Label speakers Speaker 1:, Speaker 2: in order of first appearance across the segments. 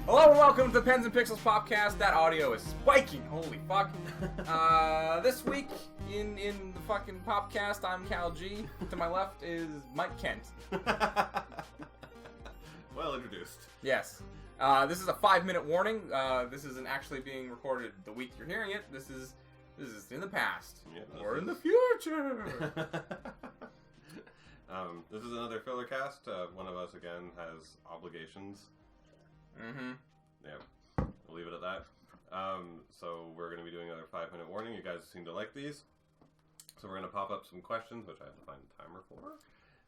Speaker 1: Hello and welcome to the Pens and Pixels podcast. That audio is spiking. Holy fuck. This week in the fucking podcast, I'm Cal G. To my left is Mike Kent.
Speaker 2: Well introduced.
Speaker 1: Yes. This is a 5-minute warning. This isn't actually being recorded the week you're hearing it. This is in the past.
Speaker 2: Yeah,
Speaker 1: or in the future.
Speaker 2: This is another filler cast. One of us, again, has obligations.
Speaker 1: Mm-hmm.
Speaker 2: Yeah, we'll leave it at that. So we're going to be doing another 5-minute warning. You guys seem to like these. So we're going to pop up some questions, which I have to find a timer for.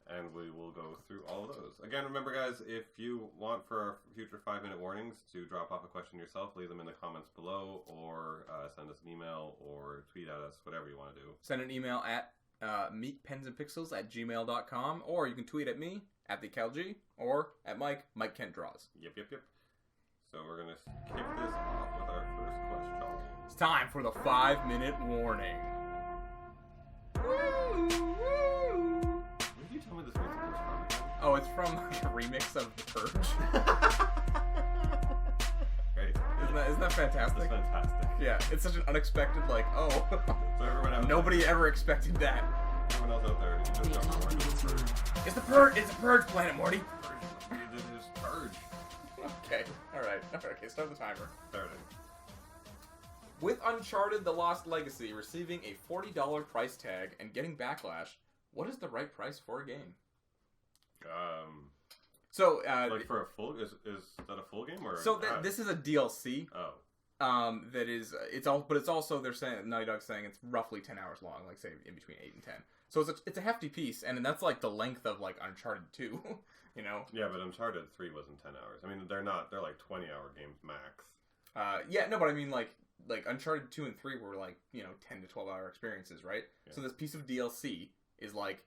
Speaker 2: And we will go through all of those. Again, remember, guys, if you want for our future 5-minute warnings to drop off a question yourself, leave them in the comments below, or send us an email, or tweet at us, whatever you want to do.
Speaker 1: Send an email at meetpensandpixels@gmail.com, or you can tweet at me, at the CalG, or at Mike Kent Draws.
Speaker 2: Yep. So we're going to kick this off with our first question.
Speaker 1: It's time for the 5-minute warning.
Speaker 2: When did you tell me this music was from again?
Speaker 1: Oh, it's from a remix of The Purge.
Speaker 2: Great.
Speaker 1: Isn't that fantastic?
Speaker 2: That's fantastic.
Speaker 1: Yeah, it's such an unexpected,
Speaker 2: So everyone out
Speaker 1: nobody ever expected that.
Speaker 2: Everyone else out there, you just don't know
Speaker 1: It's the Purge planet, Morty.
Speaker 2: This is Purge.
Speaker 1: Okay, alright, okay, start the timer.
Speaker 2: Starting.
Speaker 1: With Uncharted The Lost Legacy receiving a $40 price tag and getting backlash, what is the right price for a game? So,
Speaker 2: like for a full, is that a full game or?
Speaker 1: So this is a DLC.
Speaker 2: Oh.
Speaker 1: That is, it's also they're saying Naughty Dog's saying it's roughly 10 hours long, like say in between 8 and 10. So it's a hefty piece, and that's like the length of like Uncharted 2, you know.
Speaker 2: Yeah, but Uncharted 3 wasn't 10 hours. I mean, they're like 20-hour games max.
Speaker 1: Yeah, no, but I mean like Uncharted 2 and 3 were like, 10 to 12-hour experiences, right? Yeah. So this piece of DLC is like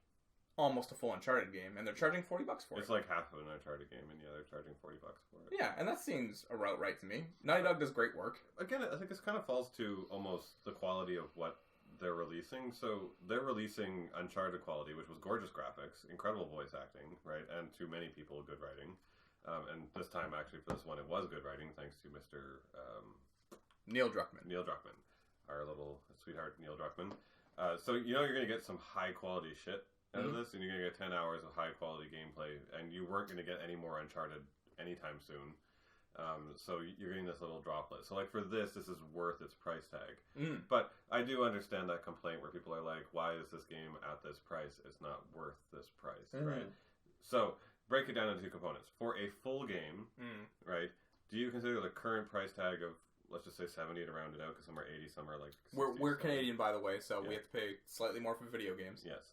Speaker 1: almost a full Uncharted game, and they're charging $40 for it.
Speaker 2: It's like half of an Uncharted game, and yeah, they're charging $40 for it.
Speaker 1: Yeah, and that seems about right to me. Naughty Dog does great work.
Speaker 2: Again, I think this kind of falls to almost the quality of what they're releasing. So they're releasing Uncharted quality, which was gorgeous graphics, incredible voice acting, right, and to many people, good writing. And this time, actually, for this one, it was good writing, thanks to Mr.
Speaker 1: Neil Druckmann.
Speaker 2: Our little sweetheart, Neil Druckmann. So you're going to get some high-quality shit out of this, and you're going to get 10 hours of high-quality gameplay, and you weren't going to get any more Uncharted anytime soon. So you're getting this little droplet. So like for this is worth its price tag. But I do understand that complaint where people are like, why is this game at this price? It's not worth this price, right? So break it down into two components. For a full game, right, do you consider the current price tag of, let's just say 70 to round it out, because some are 80, some are like 60,
Speaker 1: We're Canadian, by the way, so we have to pay slightly more for video games.
Speaker 2: Yes.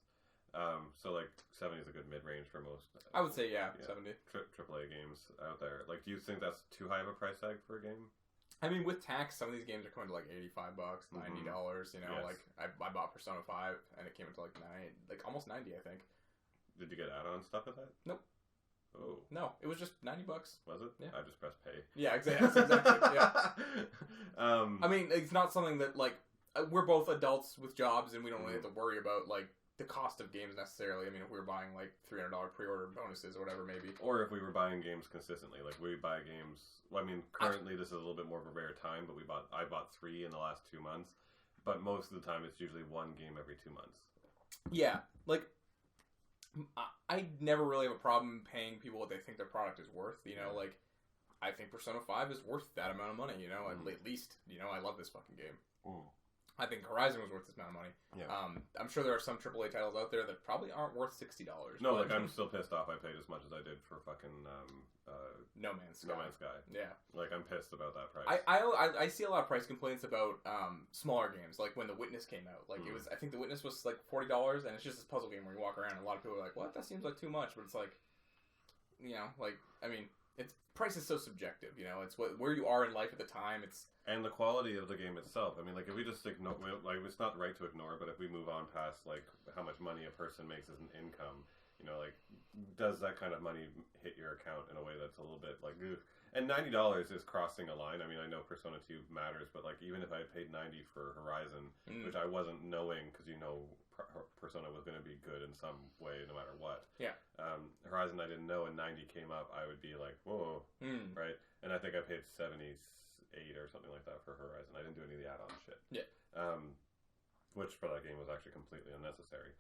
Speaker 2: So like 70 is a good mid-range for most.
Speaker 1: I would say 70.
Speaker 2: AAA games out there. Like, do you think that's too high of a price tag for a game?
Speaker 1: I mean, with tax, some of these games are coming to like $85, $90. You know, like I bought Persona 5 and it came into like almost 90, I think.
Speaker 2: Did you get add-on stuff with that?
Speaker 1: Nope.
Speaker 2: Oh.
Speaker 1: No, it was just $90.
Speaker 2: Was it?
Speaker 1: Yeah.
Speaker 2: I just pressed pay.
Speaker 1: Yeah, exactly. Yeah. I mean, it's not something that like we're both adults with jobs and we don't really have to worry about like the cost of games necessarily. I mean, if we were buying like $300 pre-order bonuses or whatever, maybe.
Speaker 2: Or if we were buying games consistently, like we buy games. Well, I mean, currently this is a little bit more of a rare time, but I bought 3 in the last 2 months. But most of the time, it's usually 1 game every 2 months.
Speaker 1: Yeah, like I never really have a problem paying people what they think their product is worth. You know, like I think Persona 5 is worth that amount of money. You know, at least I love this fucking game. I think Horizon was worth this amount of money.
Speaker 2: Yeah.
Speaker 1: I'm sure there are some AAA titles out there that probably aren't worth $60.
Speaker 2: No, like I'm still pissed off I paid as much as I did for fucking
Speaker 1: No Man's Sky.
Speaker 2: No Man's Sky.
Speaker 1: Yeah.
Speaker 2: Like I'm pissed about that price.
Speaker 1: I see a lot of price complaints about smaller games, like when The Witness came out. Like it was, I think The Witness was like $40, and it's just this puzzle game where you walk around, and a lot of people are like, "What? That seems like too much." But it's like, I mean, price is so subjective. It's where you are in life at the time.
Speaker 2: And the quality of the game itself. I mean, like, if we just ignore, like, it's not right to ignore, but if we move on past, like, how much money a person makes as an income, like, does that kind of money hit your account in a way that's a little bit, like, ugh? And $90 is crossing a line. I mean, I know Persona 2 matters, but like even if I had paid $90 for Horizon, which I wasn't knowing, because Persona was going to be good in some way no matter what.
Speaker 1: Yeah.
Speaker 2: Horizon I didn't know, and 90 came up, I would be like, whoa, right? And I think I paid 78 or something like that for Horizon. I didn't do any of the add-on shit.
Speaker 1: Yeah.
Speaker 2: Which for that game was actually completely unnecessary.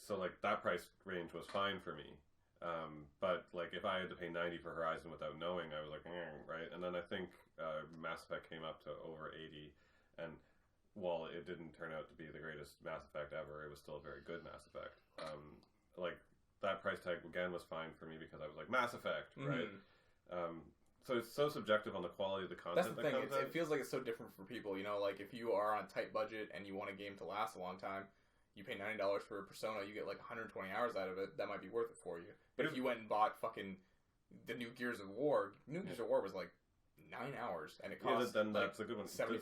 Speaker 2: So like that price range was fine for me. But like if I had to pay 90 for Horizon without knowing, I was like, right? And then I think Mass Effect came up to over 80, and while it didn't turn out to be the greatest Mass Effect ever, it was still a very good Mass Effect. Like that price tag again was fine for me because I was like Mass Effect, right? So it's so subjective on the quality of the content.
Speaker 1: That's the thing. It feels like it's so different for people. You know, like if you are on a tight budget and you want a game to last a long time, you pay $90 for a Persona, you get like 120 hours out of it. That might be worth it for you. But if you went and bought fucking the new Gears of War, Gears of War was like 9 hours, and it cost
Speaker 2: then that's a good one.
Speaker 1: $75.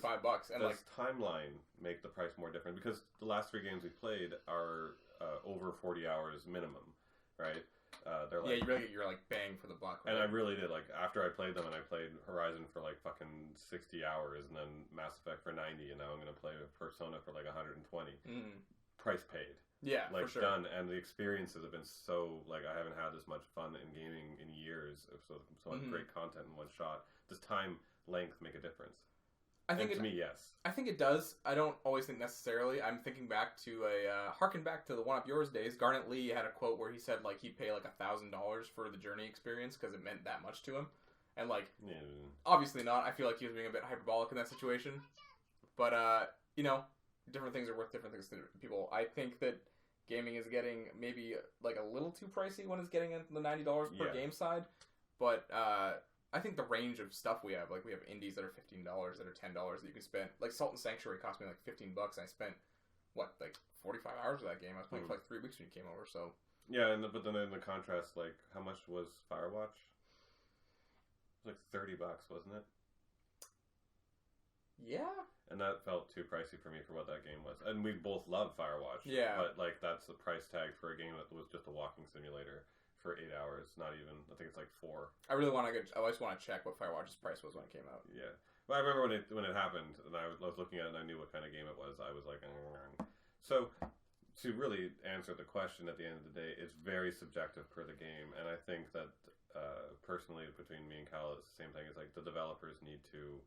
Speaker 1: And
Speaker 2: does timeline make the price more different? Because the last 3 games we played are over 40 hours minimum, right? They're like,
Speaker 1: you really get your like bang for the buck. Right?
Speaker 2: And I really did. Like after I played them, and I played Horizon for like fucking 60 hours, and then Mass Effect for 90, and now I'm gonna play Persona for like 120. Price paid.
Speaker 1: Yeah,
Speaker 2: like
Speaker 1: for sure.
Speaker 2: Done, and the experiences have been so like I haven't had this much fun in gaming in years. So much great content in one shot. Does time length make a difference?
Speaker 1: I think
Speaker 2: to me, yes.
Speaker 1: I think it does. I don't always think necessarily. I'm thinking back to harken back to the One Up Yours days. Garnet Lee had a quote where he said like he'd pay like $1,000 for the Journey experience because it meant that much to him, and like obviously not. I feel like he was being a bit hyperbolic in that situation, but you know, different things are worth different things to people. I think that gaming is getting maybe like a little too pricey when it's getting into the $90 per game side, but I think the range of stuff we have, like we have indies that are $15, that are $10 that you can spend. Like Salt and Sanctuary cost me like $15, and I spent like 45 hours of that game. I was playing for like 3 weeks when you came over. So
Speaker 2: yeah, but then in the contrast, like how much was Firewatch? It was like $30, wasn't it?
Speaker 1: Yeah.
Speaker 2: And that felt too pricey for me for what that game was. And we both love Firewatch.
Speaker 1: Yeah.
Speaker 2: But like that's the price tag for a game that was just a walking simulator. For 8 hours, not even. I think it's like 4.
Speaker 1: I really want to. I always want to check what Firewatch's price was when it came out.
Speaker 2: Yeah, well, I remember when it happened, and I was looking at it, and I knew what kind of game it was. I was like, so to really answer the question at the end of the day, it's very subjective per the game, and I think that personally, between me and Cal, it's the same thing. It's like the developers need to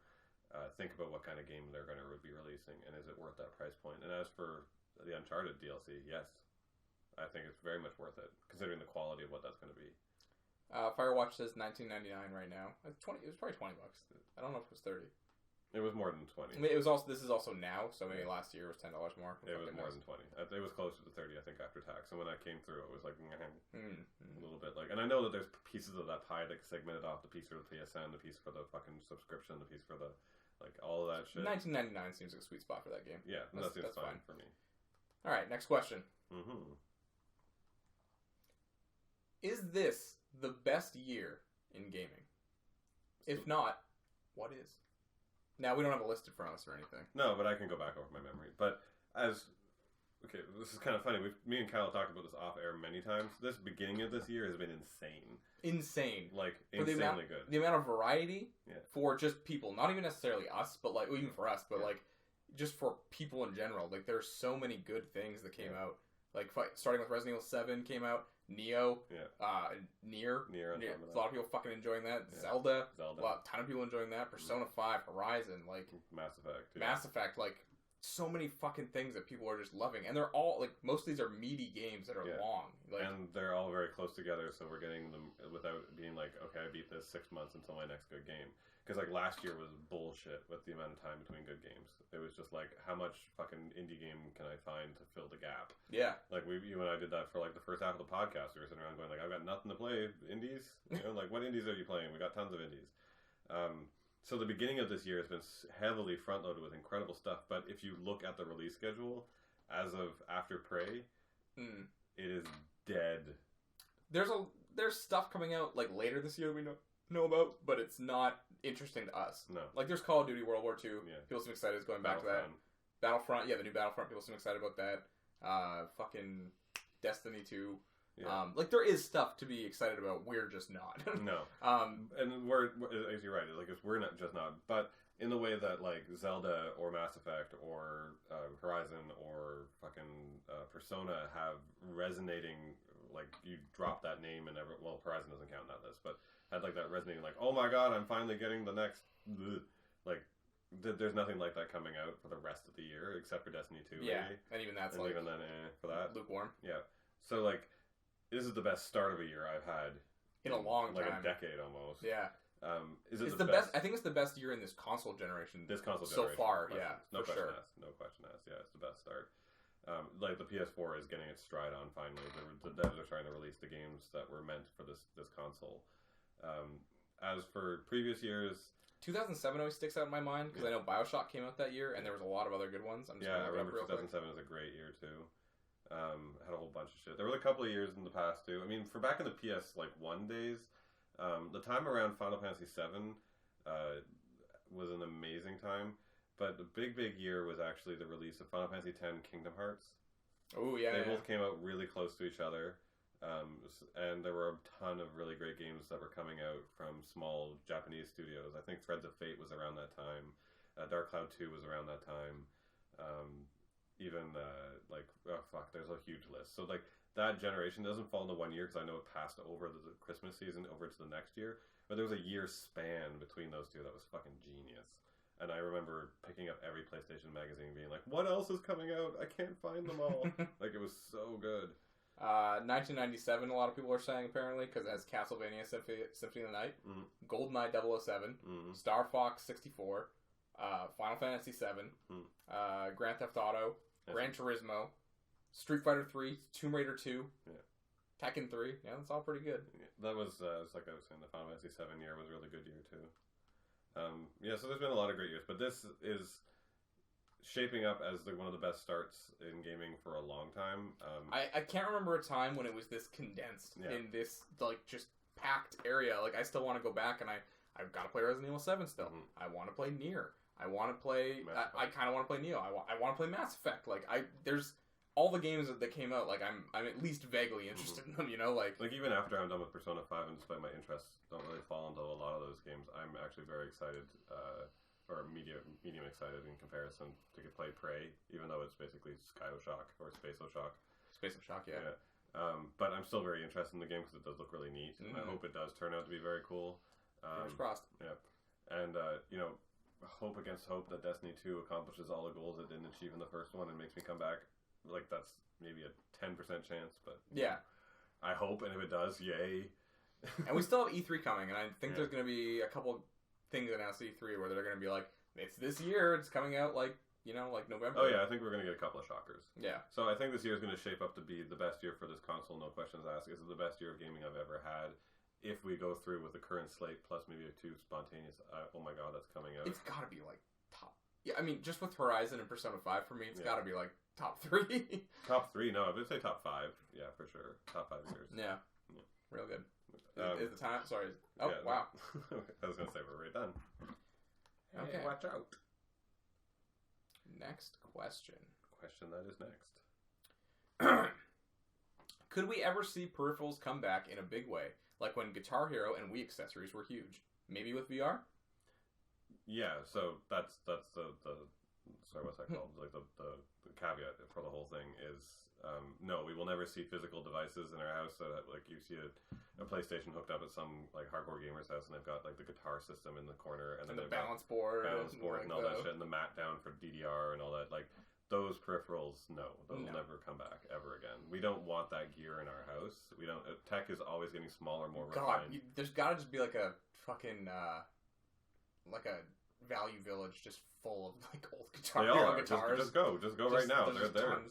Speaker 2: think about what kind of game they're going to be releasing, and is it worth that price point? And as for the Uncharted DLC, yes. I think it's very much worth it, considering the quality of what that's going to be.
Speaker 1: Firewatch says $19.99 right now. It's 20. It was probably $20. I don't know if it was 30.
Speaker 2: It was more than 20.
Speaker 1: I mean, it was also. This is also now, so maybe last year was $10 more.
Speaker 2: It was more than 20. It was closer to 30, I think, after tax. And when that came through, it was like a little bit like. And I know that there's pieces of that pie that segmented off: the piece for the PSN, the piece for the fucking subscription, the piece for the like all of that shit.
Speaker 1: $19.99 seems like a sweet spot for that game.
Speaker 2: Yeah, that's fine for me.
Speaker 1: All right, next question. Is this the best year in gaming? If not, what is? Now, we don't have a list in front of us or anything.
Speaker 2: No, but I can go back over my memory. But okay, this is kind of funny. Me and Kyle talked about this off air many times. This beginning of this year has been insane.
Speaker 1: Insane.
Speaker 2: Like, insanely good.
Speaker 1: The amount of variety for just people, not even necessarily us, but like, even for us, but like, just for people in general. Like, there's so many good things that came out. Like, starting with Resident Evil 7 came out. Neo, Nier, a lot of people fucking enjoying that. Zelda, a ton of people enjoying that. Persona 5, Horizon, like Mass Effect, like so many fucking things that people are just loving, and they're all like most of these are meaty games that are long, like,
Speaker 2: and they're all very close together. So we're getting them without being like, okay, I beat this 6 months until my next good game. Because like last year was bullshit with the amount of time between good games. It was just like, how much fucking indie game can I find to fill the gap?
Speaker 1: Yeah.
Speaker 2: Like you and I did that for like the first half of the podcast. We were sitting around going like, I've got nothing to play. Indies? You know, like what indies are you playing? We got tons of indies. So the beginning of this year has been heavily front loaded with incredible stuff. But if you look at the release schedule, as of after Prey, it is dead.
Speaker 1: There's stuff coming out like later this year we know about, but it's not interesting to us.
Speaker 2: No.
Speaker 1: Like there's Call of Duty World War II. Yeah. People seem excited going back to that. Battlefront, the new Battlefront, people seem excited about that. Fucking Destiny 2.
Speaker 2: Yeah.
Speaker 1: Like there is stuff to be excited about. We're just not.
Speaker 2: No. And we're as you're right. Like we're not just not, but in the way that like Zelda or Mass Effect or Horizon or fucking Persona have resonating. Like you drop that name and Horizon doesn't count in that list, but had like that resonating. Like, oh my god, I'm finally getting the next. Like there's nothing like that coming out for the rest of the year except for Destiny 2.
Speaker 1: Yeah,
Speaker 2: maybe.
Speaker 1: and even that's
Speaker 2: and
Speaker 1: like
Speaker 2: even then for that
Speaker 1: lukewarm.
Speaker 2: Yeah, so like this is the best start of a year I've had
Speaker 1: in a long
Speaker 2: like
Speaker 1: time,
Speaker 2: a decade almost.
Speaker 1: Yeah.
Speaker 2: Is it
Speaker 1: it's the best? I think it's the best year in this console generation.
Speaker 2: This console
Speaker 1: so
Speaker 2: generation,
Speaker 1: far,
Speaker 2: no
Speaker 1: for
Speaker 2: question
Speaker 1: sure.
Speaker 2: asked. No question asked. Yeah, it's the best start. Like the PS4 is getting its stride on finally. The devs are trying to release the games that were meant for this console. As for previous years,
Speaker 1: 2007 always sticks out in my mind because I know BioShock came out that year, and there was a lot of other good ones.
Speaker 2: I remember 2007 is a great year too. Had a whole bunch of shit. There were a couple of years in the past too. I mean, for back in the PS like 1 days, the time around Final Fantasy 7 was an amazing time. But the big year was actually the release of Final Fantasy X Kingdom Hearts.
Speaker 1: Oh yeah,
Speaker 2: they both came out really close to each other. And there were a ton of really great games that were coming out from small Japanese studios. I think Threads of Fate was around that time. Dark Cloud 2 was around that time. There's a huge list. So like that generation doesn't fall into 1 year because I know it passed over the Christmas season over to the next year. But there was a year span between those two that was fucking genius. And I remember picking up every PlayStation magazine being like, what else is coming out? I can't find them all. Like, it was so good.
Speaker 1: 1997, a lot of people are saying, apparently, because it has Castlevania Symphony of the Night, GoldenEye 007, Star Fox 64, Final Fantasy 7, Grand Theft Auto, Gran Turismo, Street Fighter 3, Tomb Raider 2, Tekken 3. Yeah, that's all pretty good.
Speaker 2: Yeah, that was, like I was saying, the Final Fantasy 7 year was a really good year, too. So there's been a lot of great years, but this is shaping up as one of the best starts in gaming for a long time.
Speaker 1: I can't remember a time when it was this condensed in this like just packed area. Like I still want to go back, and I've got to play Resident Evil 7 still. I want to play Nier. I want to play. I kind of want to play Neo. I want to play Mass Effect. Like there's all the games that came out. Like I'm at least vaguely interested in them. You know, like
Speaker 2: even after I'm done with Persona 5, and despite my interests don't really fall into a lot of those games, I'm actually very excited. Or medium excited in comparison to play Prey, even though it's basically Skyshock or Space-O-Shock.
Speaker 1: Space-O-Shock, yeah.
Speaker 2: But I'm still very interested in the game because it does look really neat, and I hope it does turn out to be very cool.
Speaker 1: Fingers crossed.
Speaker 2: Yeah, and hope against hope that Destiny 2 accomplishes all the goals it didn't achieve in the first one and makes me come back. Like that's maybe a 10% chance, but
Speaker 1: yeah,
Speaker 2: I hope, and if it does, yay.
Speaker 1: And we still have E3 coming, and I think there's going to be a couple things announced at E3 where they're going to be like, it's this year, it's coming out like November.
Speaker 2: Oh yeah, I think we're going to get a couple of shockers.
Speaker 1: Yeah.
Speaker 2: So I think this year is going to shape up to be the best year for this console, no questions asked. It's the best year of gaming I've ever had. If we go through with the current slate, plus maybe a 2 spontaneous, oh my god, that's coming out.
Speaker 1: It's got to be like top. Yeah, I mean, just with Horizon and Persona 5 for me, it's got to be like top 3.
Speaker 2: Top 3? No, I would say top 5. Yeah, for sure. Top 5 years.
Speaker 1: Yeah. Real good. Is the time? Sorry. Oh, yeah, wow.
Speaker 2: I was going to say we're right done.
Speaker 1: Okay.
Speaker 2: Hey, watch out.
Speaker 1: Next question.
Speaker 2: Question that is next.
Speaker 1: Could we ever see Peripherals come back in a big way, like when Guitar Hero and Wii accessories were huge? Maybe with VR?
Speaker 2: Yeah, so that's the sorry, what's that called? Like the caveat for the whole thing is no, we will never see physical devices in our house. So that, like you see a PlayStation hooked up at some like hardcore gamer's house, and they've got like the guitar system in the corner, and then
Speaker 1: the balance board,
Speaker 2: and all that shit, and the mat down for DDR and all that. Like those peripherals, no, those will never come back ever again. We don't want that gear in our house. We don't. Tech is always getting smaller, more refined.
Speaker 1: There's got to just be like a fucking like a Value Village just full of like old guitars.
Speaker 2: Just go right now. They're there.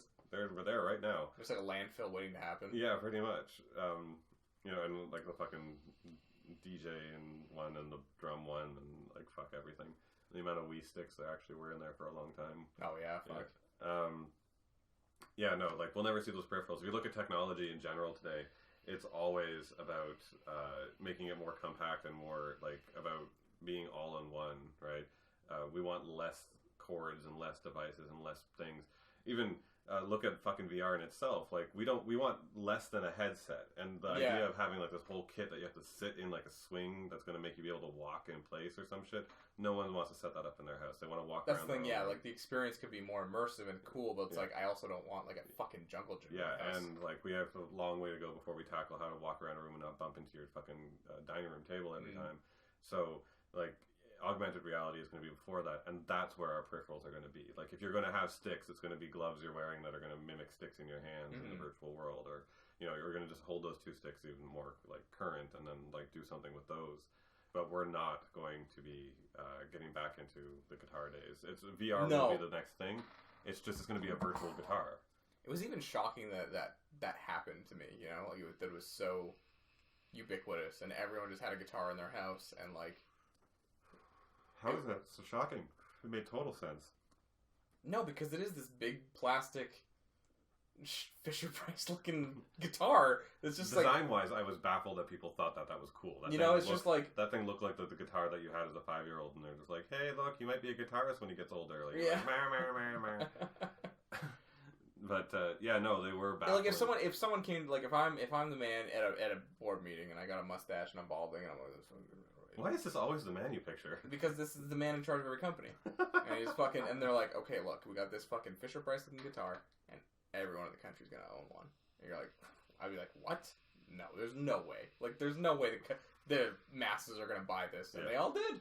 Speaker 2: We're there right now.
Speaker 1: There's like a landfill waiting to happen.
Speaker 2: Yeah, pretty much. And like the fucking DJ one and the drum one and like fuck everything. The amount of Wii sticks that actually were in there for a long time.
Speaker 1: Oh yeah, fuck.
Speaker 2: No, like we'll never see those peripherals. If you look at technology in general today, it's always about making it more compact and more like about being all in one, right? We want less cords and less devices and less things. even look at fucking VR in itself. Like we want less than a headset, and the idea of having like this whole kit that you have to sit in like a swing that's going to make you be able to walk in place or some shit. No one wants to set that up in their house. They want to walk
Speaker 1: That's
Speaker 2: around.
Speaker 1: the thing, yeah. Like the experience could be more immersive and cool, but it's like I also don't want like a fucking jungle gym.
Speaker 2: Yeah, and like we have a long way to go before we tackle how to walk around a room and not bump into your fucking dining room table every time. So like. Augmented reality is going to be before that, and that's where our peripherals are going to be. Like, if you're going to have sticks, it's going to be gloves you're wearing that are going to mimic sticks in your hands in the virtual world, or you're going to just hold those two sticks even more like current, and then like do something with those. But we're not going to be getting back into the guitar days. It's VR will be the next thing. It's going to be a virtual guitar.
Speaker 1: It was even shocking that happened to me. Like that it was so ubiquitous, and everyone just had a guitar in their house, and like.
Speaker 2: How is that so shocking? It made total sense.
Speaker 1: No, because it is this big plastic Fisher-Price looking guitar. It's just
Speaker 2: design-wise, I was baffled that people thought that was cool.
Speaker 1: Just like
Speaker 2: that thing looked like the guitar that you had as a 5-year-old, and they're just like, "Hey, look, you might be a guitarist when he gets older." Like,
Speaker 1: yeah.
Speaker 2: But no, they were baffled.
Speaker 1: Like if someone came, like if I'm the man at a board meeting and I got a mustache and I'm balding and I'm like,
Speaker 2: why is this always the man you picture?
Speaker 1: Because this is the man in charge of every company. And he's fucking, and they're like, okay, look, we got this fucking Fisher-Price looking guitar, and everyone in the country's gonna own one. And you're like, I'd be like, what? No, there's no way. Like, there's no way the masses are gonna buy this, and they all did,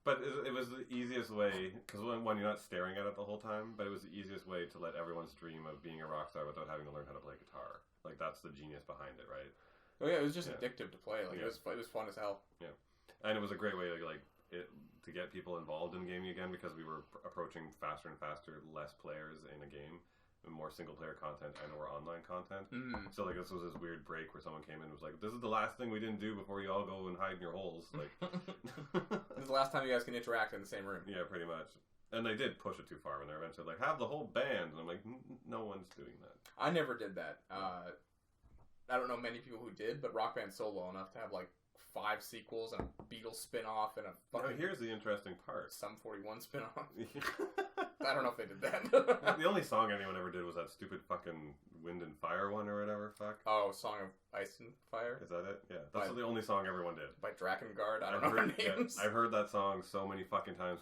Speaker 2: But it was the easiest way, because one, you're not staring at it the whole time, but it was the easiest way to let everyone's dream of being a rock star without having to learn how to play guitar. Like, that's the genius behind it, right?
Speaker 1: Oh yeah, it was just addictive to play. Like, it was fun as hell.
Speaker 2: Yeah. And it was a great way to get people involved in gaming again, because we were approaching faster and faster, less players in a game, and more single player content and or online content. So like this was this weird break where someone came in and was like, "This is the last thing we didn't do before you all go and hide in your holes." Like,
Speaker 1: this is the last time you guys can interact in the same room.
Speaker 2: Yeah, pretty much. And they did push it too far when they eventually like have the whole band, and I'm like, no one's doing that.
Speaker 1: I never did that. I don't know many people who did, but Rock Band sold well enough to have like 5 sequels and a Beatles spin-off and a fucking...
Speaker 2: Now, here's the interesting part.
Speaker 1: Sum 41 spin-off. I don't know if they did that.
Speaker 2: The only song anyone ever did was that stupid fucking Wind and Fire one or whatever, fuck.
Speaker 1: Oh, Song of Ice and Fire?
Speaker 2: Is that it? Yeah. That's the only song everyone did.
Speaker 1: By Drakengard? I don't know their names.
Speaker 2: I've heard that song so many fucking times.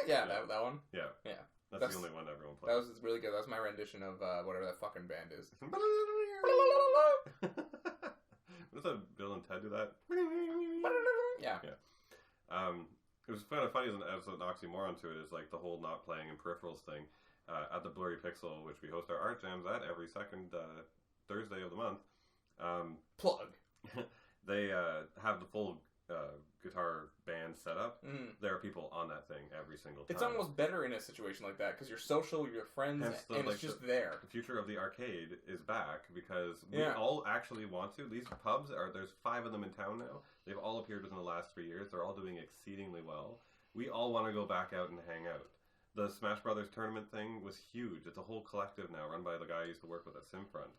Speaker 1: Yeah, that one?
Speaker 2: Yeah.
Speaker 1: Yeah.
Speaker 2: That's the only one everyone played.
Speaker 1: That was really good. That was my rendition of whatever that fucking band is.
Speaker 2: Does Bill and Ted do that?
Speaker 1: Yeah.
Speaker 2: It was kind of funny as an oxymoron to it is like the whole not playing in peripherals thing. At the Blurry Pixel, which we host our art jams at every second Thursday of the month.
Speaker 1: Plug.
Speaker 2: They have the full guitar band set up. There are people on that thing every single time.
Speaker 1: It's almost better in a situation like that because you're social, you're friends, and it's just there.
Speaker 2: The future of the arcade is back because we all actually want to. These pubs there's 5 of them in town now. They've all appeared within the last 3 years. They're all doing exceedingly well. We all want to go back out and hang out. The Smash Brothers tournament thing was huge. It's a whole collective now run by the guy I used to work with at Simfront.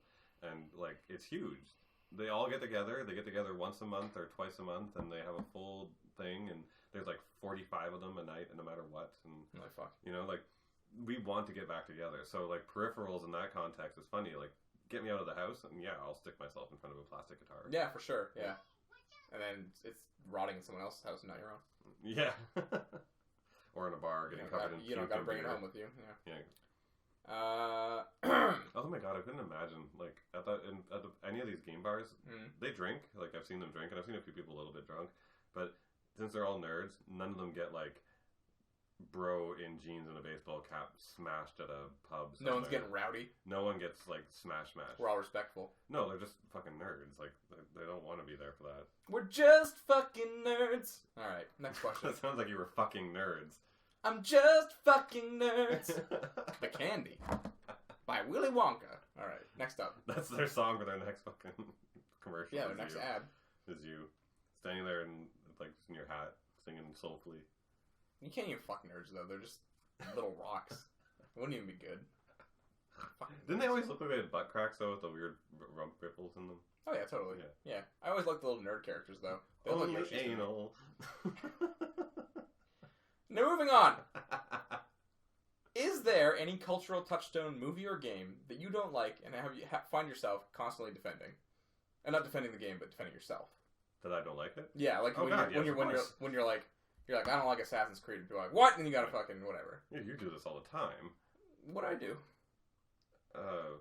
Speaker 2: And like it's huge. They all get together. They get together once a month or twice a month, and they have a full thing. And there's like 45 of them a night, and no matter what. And
Speaker 1: fuck.
Speaker 2: Like we want to get back together. So like peripherals in that context is funny. Like get me out of the house, and I'll stick myself in front of a plastic guitar.
Speaker 1: Yeah, for sure. Yeah. And then it's rotting in someone else's house, not your own.
Speaker 2: Yeah. Or in a bar, getting covered in.
Speaker 1: You don't got to bring it home with you.
Speaker 2: Yeah. Oh my god, I couldn't imagine like at any of these game bars. They drink. Like I've seen them drink, and I've seen a few people a little bit drunk. But since they're all nerds, none of them get like bro in jeans and a baseball cap smashed at a pub somewhere.
Speaker 1: No one's getting rowdy.
Speaker 2: No one gets like smash.
Speaker 1: We're all respectful.
Speaker 2: No, they're just fucking nerds. Like they don't want to be there for that.
Speaker 1: We're just fucking nerds. All right, next question.
Speaker 2: That sounds like you were fucking nerds.
Speaker 1: I'm just fucking nerds. The Candy by Willy Wonka. All right, next up.
Speaker 2: That's their song for their next fucking commercial.
Speaker 1: Yeah, their next ad
Speaker 2: is you standing there and like in your hat singing soulfully.
Speaker 1: You can't even fuck nerds though. They're just little rocks. It wouldn't even be good.
Speaker 2: Didn't they always look like they had butt cracks though with the weird rump ripples in them?
Speaker 1: Oh yeah, totally. Yeah. I always liked the little nerd characters though. They look like
Speaker 2: anal.
Speaker 1: Now moving on. Is there any cultural touchstone movie or game that you don't like and find yourself constantly defending? And not defending the game, but defending yourself.
Speaker 2: That I don't like it?
Speaker 1: Yeah, like when you're like I don't like Assassin's Creed, and you're like, what? And you gotta fucking whatever.
Speaker 2: Yeah, you do this all the time.
Speaker 1: What do I do?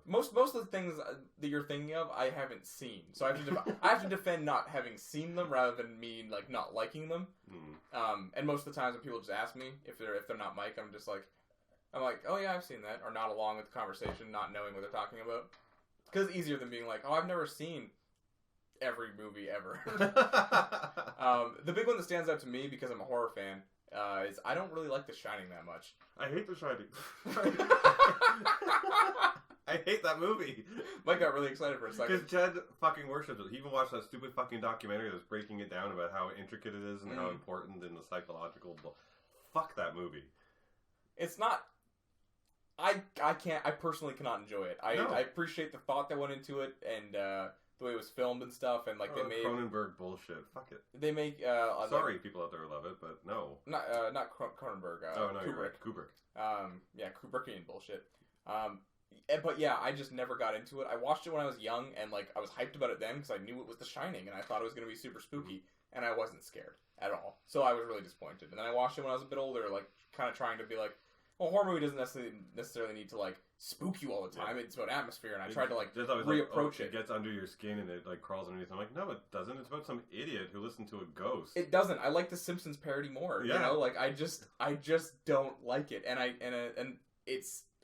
Speaker 1: Most of the things that you're thinking of, I haven't seen, so I have to defend not having seen them rather than me like not liking them. And most of the times when people just ask me if they're not Mike, I'm like, oh yeah, I've seen that, or not along with the conversation, not knowing what they're talking about, because it's easier than being like, oh, I've never seen every movie ever. The big one that stands out to me because I'm a horror fan is I don't really like The Shining that much.
Speaker 2: I hate The Shining. I hate that movie.
Speaker 1: Mike got really excited for a second.
Speaker 2: Because Jed fucking worships it. He even watched that stupid fucking documentary that's breaking it down about how intricate it is and how important in the psychological... Fuck that movie.
Speaker 1: It's not... I personally cannot enjoy it. I appreciate the thought that went into it and the way it was filmed and stuff, and like they made
Speaker 2: Cronenberg bullshit. Fuck it.
Speaker 1: They make
Speaker 2: sorry, people out there who love it, but no.
Speaker 1: Not Cronenberg.
Speaker 2: Oh no,
Speaker 1: Kubrick.
Speaker 2: You're right. Kubrick.
Speaker 1: Yeah, Kubrickian bullshit. But yeah, I just never got into it. I watched it when I was young, and like I was hyped about it then because I knew it was The Shining, and I thought it was gonna be super spooky, and I wasn't scared at all. So I was really disappointed. And then I watched it when I was a bit older, like kind of trying to be like, well, horror movie doesn't necessarily need to like spook you all the time. Yeah. It's about atmosphere, and I tried to like reapproach it.
Speaker 2: It gets under your skin and it like crawls underneath. I'm like, no, it doesn't. It's about some idiot who listened to a ghost.
Speaker 1: It doesn't. I like the Simpsons parody more. Yeah. You know, like I just don't like it, and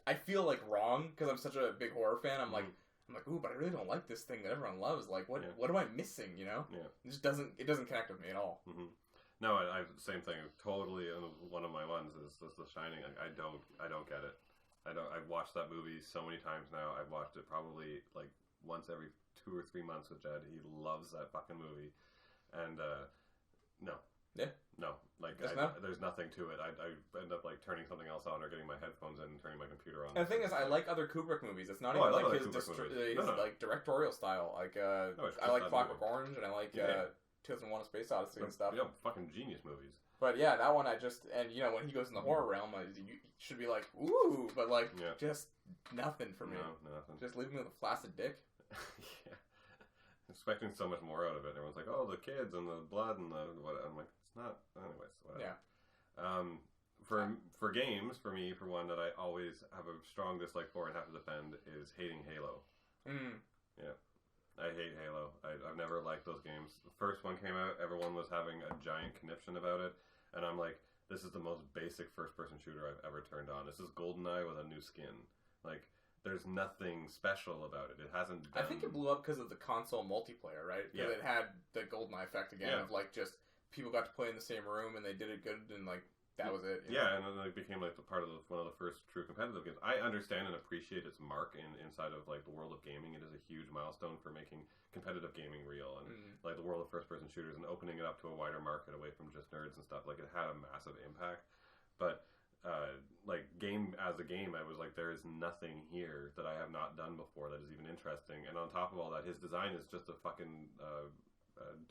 Speaker 1: I feel like wrong because I'm such a big horror fan. I'm like, ooh, but I really don't like this thing that everyone loves. Like, what am I missing? You know?
Speaker 2: Yeah.
Speaker 1: It just doesn't connect with me at all.
Speaker 2: Mm-hmm. No, I same thing. Totally, one of my ones is The Shining. I don't get it. I've watched that movie so many times now. I've watched it probably like once every 2 or 3 months with Jed. He loves that fucking movie, and no.
Speaker 1: Yeah.
Speaker 2: No, like there's nothing to it. I end up like turning something else on or getting my headphones in and turning my computer on.
Speaker 1: And the thing is, I like other Kubrick movies. It's not even like his like directorial style. Like I like Clockwork Orange, and I like 2001: A Space Odyssey and stuff.
Speaker 2: Yeah, fucking genius movies.
Speaker 1: But yeah, that one and you know when he goes in the horror realm, you should be like ooh, but like just nothing for me.
Speaker 2: No, nothing.
Speaker 1: Just leave me with a flaccid dick.
Speaker 2: Yeah. Expecting so much more out of it. Everyone's like, oh, the kids and the blood and the what. I'm like, it's not. Anyways, whatever.
Speaker 1: Yeah.
Speaker 2: For games, for me, for one that I always have a strong dislike for and have to defend is hating Halo. Yeah. I hate Halo. I've never liked those games. The first one came out, everyone was having a giant conniption about it, and I'm like, this is the most basic first-person shooter I've ever turned on. This is GoldenEye with a new skin. Like, there's nothing special about it. It hasn't done...
Speaker 1: I think it blew up because of the console multiplayer, right? Because it had the GoldenEye effect again of like just people got to play in the same room and they did it good and like that was it.
Speaker 2: Yeah, and then it became like part of one of the first true competitive games. I understand and appreciate its mark inside of like the world of gaming. It is a huge milestone for making competitive gaming real and like the world of first-person shooters and opening it up to a wider market away from just nerds and stuff. Like it had a massive impact, but like game as a game, I was like, there is nothing here that I have not done before that is even interesting. And on top of all that, his design is just a fucking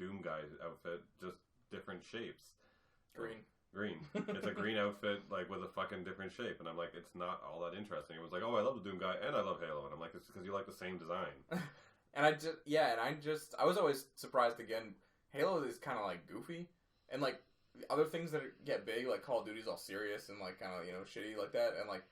Speaker 2: Doom guy outfit, just different shapes.
Speaker 1: Green.
Speaker 2: It's a green outfit, like, with a fucking different shape. And I'm like, it's not all that interesting. It was like, oh, I love the Doom guy, and I love Halo. And I'm like, it's because you like the same design.
Speaker 1: And I was always surprised again. Halo is kind of, like, goofy. And, like, other things that get big, like Call of Duty's all serious and, like, kind of, you know, shitty like that. And, like,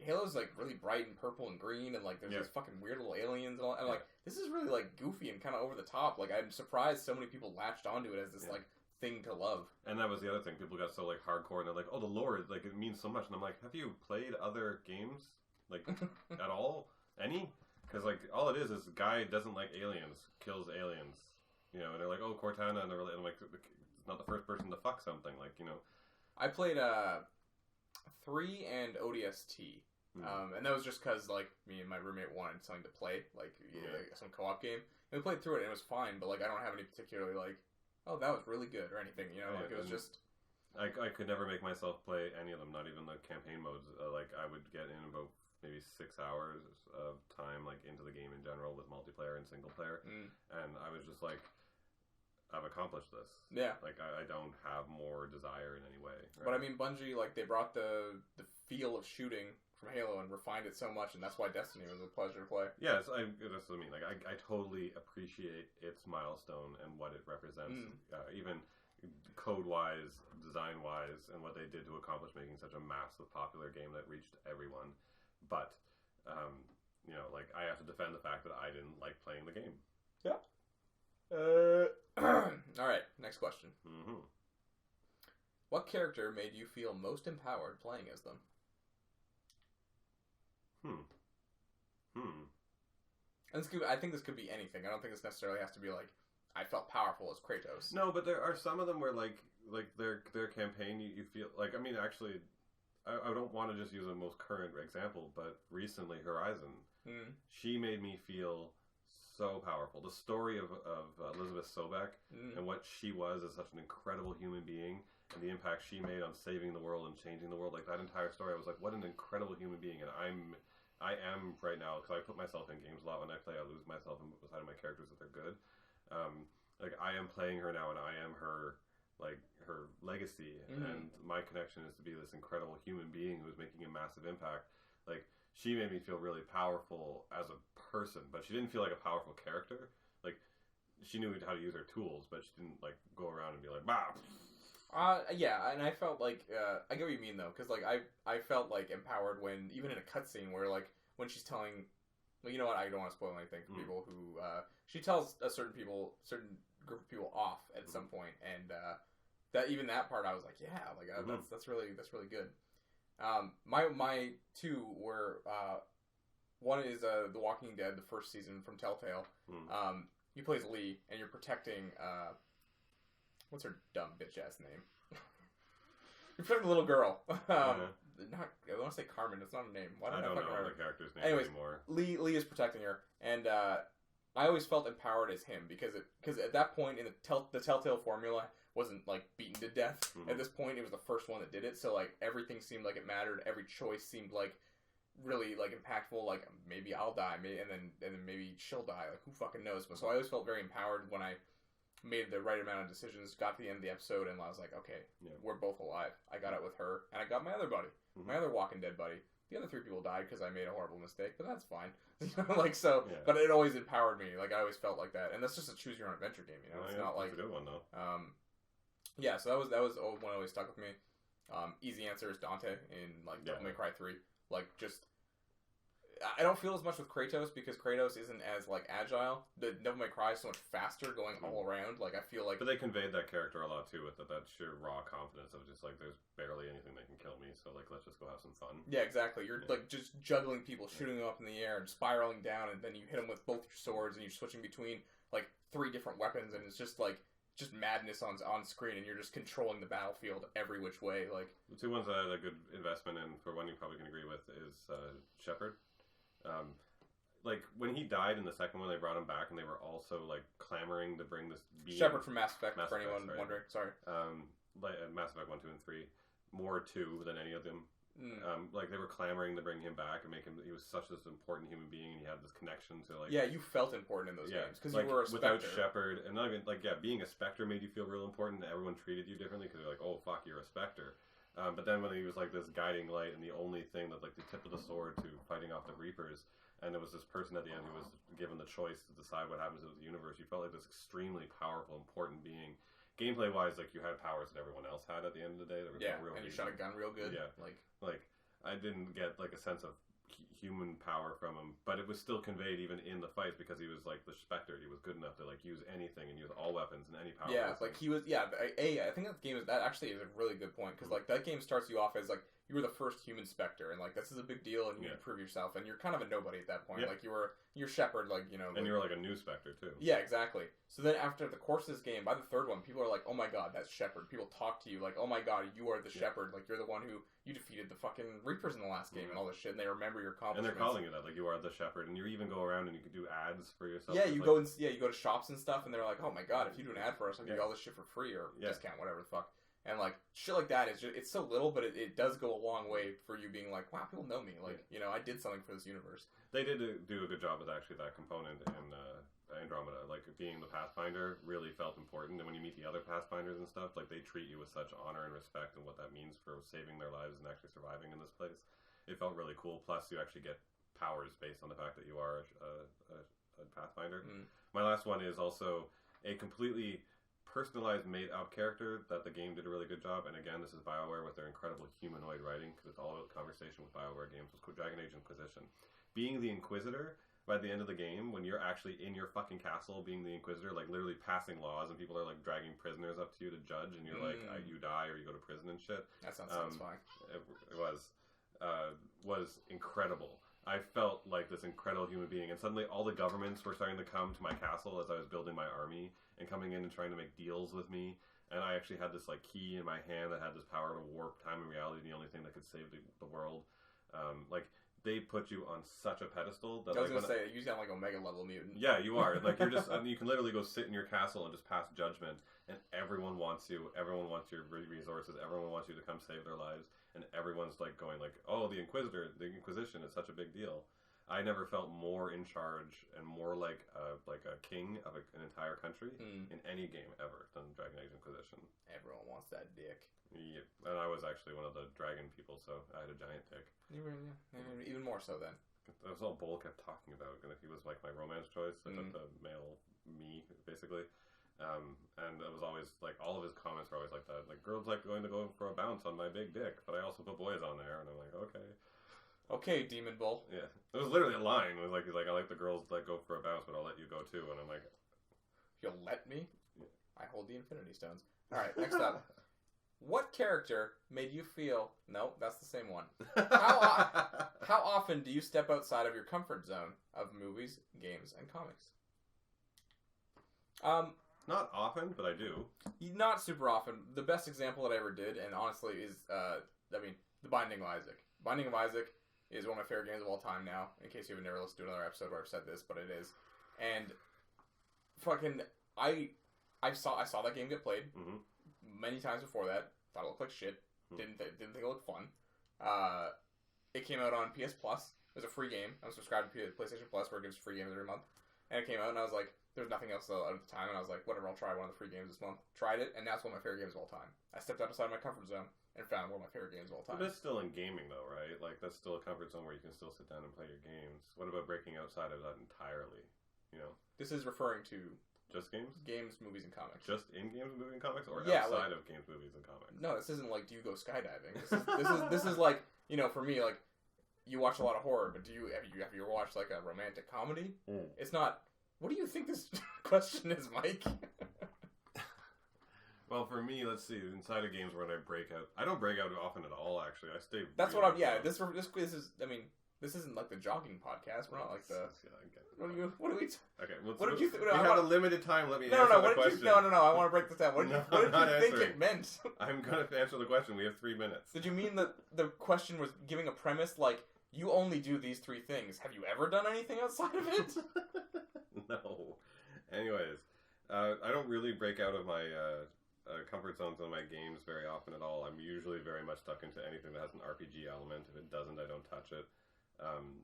Speaker 1: Halo's, like, really bright and purple and green. And, like, there's these fucking weird little aliens and all. And, like, this is really, like, goofy and kind of over the top. Like, I'm surprised so many people latched onto it as this, like, thing to love.
Speaker 2: And that was the other thing. People got so like hardcore and they're like, oh, the lore, like it means so much. And I'm like, have you played other games like at all? Any? Because like all it is a guy doesn't like aliens, kills aliens, you know. And they're like, oh, Cortana, and I'm like, it's not the first person to fuck something, like, you know. I
Speaker 1: played 3 and ODST. And that was just because like me and my roommate wanted something to play, like some co-op game. And we played through it and it was fine, but like I don't have any particularly like, oh, that was really good or anything, you know, like it was just...
Speaker 2: I could never make myself play any of them, not even the campaign modes. Like, I would get in about maybe 6 hours of time, like, into the game in general with multiplayer and single player, and I was just like, I've accomplished this.
Speaker 1: Yeah.
Speaker 2: Like, I don't have more desire in any way. Right?
Speaker 1: But I mean, Bungie, like, they brought the feel of shooting Halo and refined it so much, and that's why Destiny was a pleasure to play.
Speaker 2: Yes, that's what I mean. Like, I totally appreciate its milestone and what it represents, even code-wise, design-wise, and what they did to accomplish making such a massive, popular game that reached everyone. But, you know, like, I have to defend the fact that I didn't like playing the game.
Speaker 1: Yeah. All right, next question.
Speaker 2: Mm-hmm.
Speaker 1: What character made you feel most empowered playing as them? And I think this could be anything. I don't think this necessarily has to be like, I felt powerful as Kratos.
Speaker 2: No, but there are some of them where like their campaign, you feel like, I mean, actually, I don't want to just use a most current example, but recently Horizon, she made me feel so powerful. The story of Elizabeth Sobek and what she was as such an incredible human being, and the impact she made on saving the world and changing the world, like that entire story, I was like, what an incredible human being. And I am right now, because I put myself in games a lot when I play. I lose myself inside of my characters if they're good. Like, I am playing her now, and I am her, like, her legacy, and my connection is to be this incredible human being who's making a massive impact. Like, she made me feel really powerful as a person, but she didn't feel like a powerful character. Like, she knew how to use her tools, but she didn't, like, go around and be like, bah!
Speaker 1: Yeah, and I felt like, I get what you mean, though, because, like, I felt, like, empowered when, even in a cutscene where, like, when she's telling, well, you know what, I don't want to spoil anything for people who, she tells a certain group of people off at some point, and, that part, I was like, yeah, like, that's really good. My two were, one is, The Walking Dead, the first season from Telltale. He plays Lee, and you're protecting, what's her dumb bitch-ass name? You're protecting the little girl. I want to say Carmen. It's not a name. Why
Speaker 2: I don't know the character's name anymore.
Speaker 1: Lee is protecting her, and I always felt empowered as him because at that point in the Telltale formula wasn't like beaten to death. At this point, it was the first one that did it, so like everything seemed like it mattered. Every choice seemed like really like impactful. Like maybe I'll die, and then maybe she'll die. Like who fucking knows? But so I always felt very empowered when I made the right amount of decisions, got to the end of the episode, and I was like, okay, we're both alive. I got it with her, and I got my other buddy, my other Walking Dead buddy. The other 3 people died because I made a horrible mistake, but that's fine. But it always empowered me. Like, I always felt like that. And that's just a choose-your-own-adventure game, you know? It's not like...
Speaker 2: That's a good one, though.
Speaker 1: Yeah, so that was one that always stuck with me. Easy answer is Dante in, like, Devil May Cry 3. Like, just... I don't feel as much with Kratos because Kratos isn't as like agile. The Devil May Cry is so much faster going all around. Like I feel like,
Speaker 2: but they conveyed that character a lot too with that sheer raw confidence of just like there's barely anything that can kill me. So like let's just go have some fun.
Speaker 1: Yeah, exactly. You're like just juggling people, shooting them up in the air, and spiraling down, and then you hit them with both your swords, and you're switching between like 3 different weapons, and it's just like madness on screen, and you're just controlling the battlefield every which way. Like
Speaker 2: the 2 ones that I had a good investment in, for one you probably can agree with, is Shepard. Like when he died in the second one, they brought him back, and they were also like clamoring to bring this being
Speaker 1: Shepard from Mass Effect. For anyone wondering, sorry.
Speaker 2: Like Mass Effect 1, 2, and 3, more 2 than any of them. Like they were clamoring to bring him back and make him. He was such this important human being, and he had this connection to like.
Speaker 1: Yeah, you felt important in those games because
Speaker 2: like,
Speaker 1: you were a Spectre.
Speaker 2: Without Shepard, and not even like being a Spectre made you feel real important. And everyone treated you differently because they're like, oh fuck, you're a Spectre. But then when he was like this guiding light and the only thing that like the tip of the sword to fighting off the Reapers. And there was this person at the end who was given the choice to decide what happens to the universe. You felt like this extremely powerful, important being. Gameplay-wise, like, you had powers that everyone else had at the end of the day. There was no real
Speaker 1: and you shot a gun real good.
Speaker 2: Yeah. Like, I didn't get, like, a sense of human power from him, but it was still conveyed even in the fights because he was, like, the Spectre. He was good enough to, like, use anything and use all weapons and any power.
Speaker 1: Yeah, like, he was, I think that actually is a really good point, because, like, that game starts you off as, like, you were the first human Spectre, and like this is a big deal, and you need to prove yourself, and you're kind of a nobody at that point. Like you're Shepard, like you know,
Speaker 2: and you're like a new Spectre too.
Speaker 1: Yeah, exactly. So then after the course of this game, by the 3rd one, people are like, "Oh my god, that's Shepard." People talk to you like, "Oh my god, you are the Shepard." Like you're the one who you defeated the fucking Reapers in the last game and all this shit, and they remember your accomplishments.
Speaker 2: And they're calling you that, like you are the Shepard, and you even go around and you can do ads for yourself.
Speaker 1: Yeah, you go to shops and stuff, and they're like, "Oh my god, if you do an ad for us, I'll give you all this shit for free or discount, whatever the fuck." And, like, shit like that is just, it's so little, but it does go a long way for you being like, wow, people know me. Like, you know, I did something for this universe.
Speaker 2: They did do a good job with actually that component in Andromeda. Like, being the Pathfinder really felt important. And when you meet the other Pathfinders and stuff, like, they treat you with such honor and respect and what that means for saving their lives and actually surviving in this place. it felt really cool. Plus, you actually get powers based on the fact that you are a Pathfinder. My last one is also a completely personalized, made-up character that the game did a really good job. And again, this is BioWare with their incredible humanoid writing, because it's all about conversation with BioWare games. It's called Dragon Age Inquisition. Being the Inquisitor, by the end of the game, when you're actually in your fucking castle being the Inquisitor, like literally passing laws, and people are like dragging prisoners up to you to judge, and you're like, you die or you go to prison and shit.
Speaker 1: That sounds satisfying.
Speaker 2: It was incredible. I felt like this incredible human being, and suddenly all the governments were starting to come to my castle as I was building my army, and coming in and trying to make deals with me. And I actually had this like key in my hand that had this power to warp time and reality, the only thing that could save the world. Like, they put you on such a pedestal that
Speaker 1: I was gonna say, you sound like Omega level mutant.
Speaker 2: Yeah, you are. Like, you're just, you can literally go sit in your castle and just pass judgment, and everyone wants you. Everyone wants your resources. Everyone wants you to come save their lives, and everyone's like going like, "Oh, the Inquisitor, the Inquisition is such a big deal." I never felt more in charge and more like a king of an entire country in any game ever than Dragon Age Inquisition.
Speaker 1: Everyone wants that dick.
Speaker 2: Yeah, and I was actually one of the dragon people, so I had a giant dick.
Speaker 1: You were, even more so then.
Speaker 2: That was all Bull kept talking about, and he was like my romance choice, like the male me, basically. And it was always like, all of his comments were always like that. Like, girls like going to go for a bounce on my big dick, but I also put boys on there, and I'm like, okay.
Speaker 1: Okay, Demon Bull.
Speaker 2: Yeah. It was literally a line. It was like, he's like, I like the girls that go for a bounce, but I'll let you go too. And I'm like,
Speaker 1: you'll let me?
Speaker 2: Yeah.
Speaker 1: I hold the Infinity Stones. Alright, next up. What character made you feel... No, that's the same one. How often do you step outside of your comfort zone of movies, games, and comics?
Speaker 2: Not often, but I do.
Speaker 1: Not super often. The best example that I ever did, and honestly, is, The Binding of Isaac. Binding of Isaac is one of my favorite games of all time now, in case you have never listened to another episode where I've said this, but it is. And fucking, I saw that game get played many times before that. Thought it looked like shit. Didn't think it looked fun. It came out on PS Plus. It was a free game. I'm subscribed to PlayStation Plus, where it gives free games every month. And it came out, and I was like, there's nothing else out at the time, and I was like, whatever, I'll try one of the free games this month. Tried it, and that's one of my favorite games of all time. I stepped outside my comfort zone and found one of my favorite games of all time.
Speaker 2: But it's still in gaming, though, right? Like, that's still a comfort zone where you can still sit down and play your games. What about breaking outside of that entirely? You know?
Speaker 1: This is referring to...
Speaker 2: Just games?
Speaker 1: Games, movies, and comics.
Speaker 2: Just in games, movies, and comics? Or
Speaker 1: yeah,
Speaker 2: outside
Speaker 1: like,
Speaker 2: of games, movies, and comics?
Speaker 1: No, this isn't like, do you go skydiving? This is like, you know, for me, like, you watch a lot of horror, but have you ever watched, like, a romantic comedy? It's not... What do you think this question is, Mike?
Speaker 2: Well, for me, let's see. Inside of games, when I break out, I don't break out often at all. Actually, I stay.
Speaker 1: That's really what I'm. Yeah, this is. I mean, this isn't like the jogging podcast. We're not like the. Yeah, I get it. What are we?
Speaker 2: Okay.
Speaker 1: What did you?
Speaker 2: We have a limited time. Let me answer
Speaker 1: no.
Speaker 2: the
Speaker 1: What
Speaker 2: question.
Speaker 1: did you? No. I want to break this down. What did you think it meant?
Speaker 2: I'm gonna answer the question. We have 3 minutes.
Speaker 1: Did you mean that the question was giving a premise like you only do these 3 things? Have you ever done anything outside of it?
Speaker 2: No. Anyways, I don't really break out of my comfort zones on my games very often at all. I'm usually very much stuck into anything that has an RPG element. If it doesn't, I don't touch it.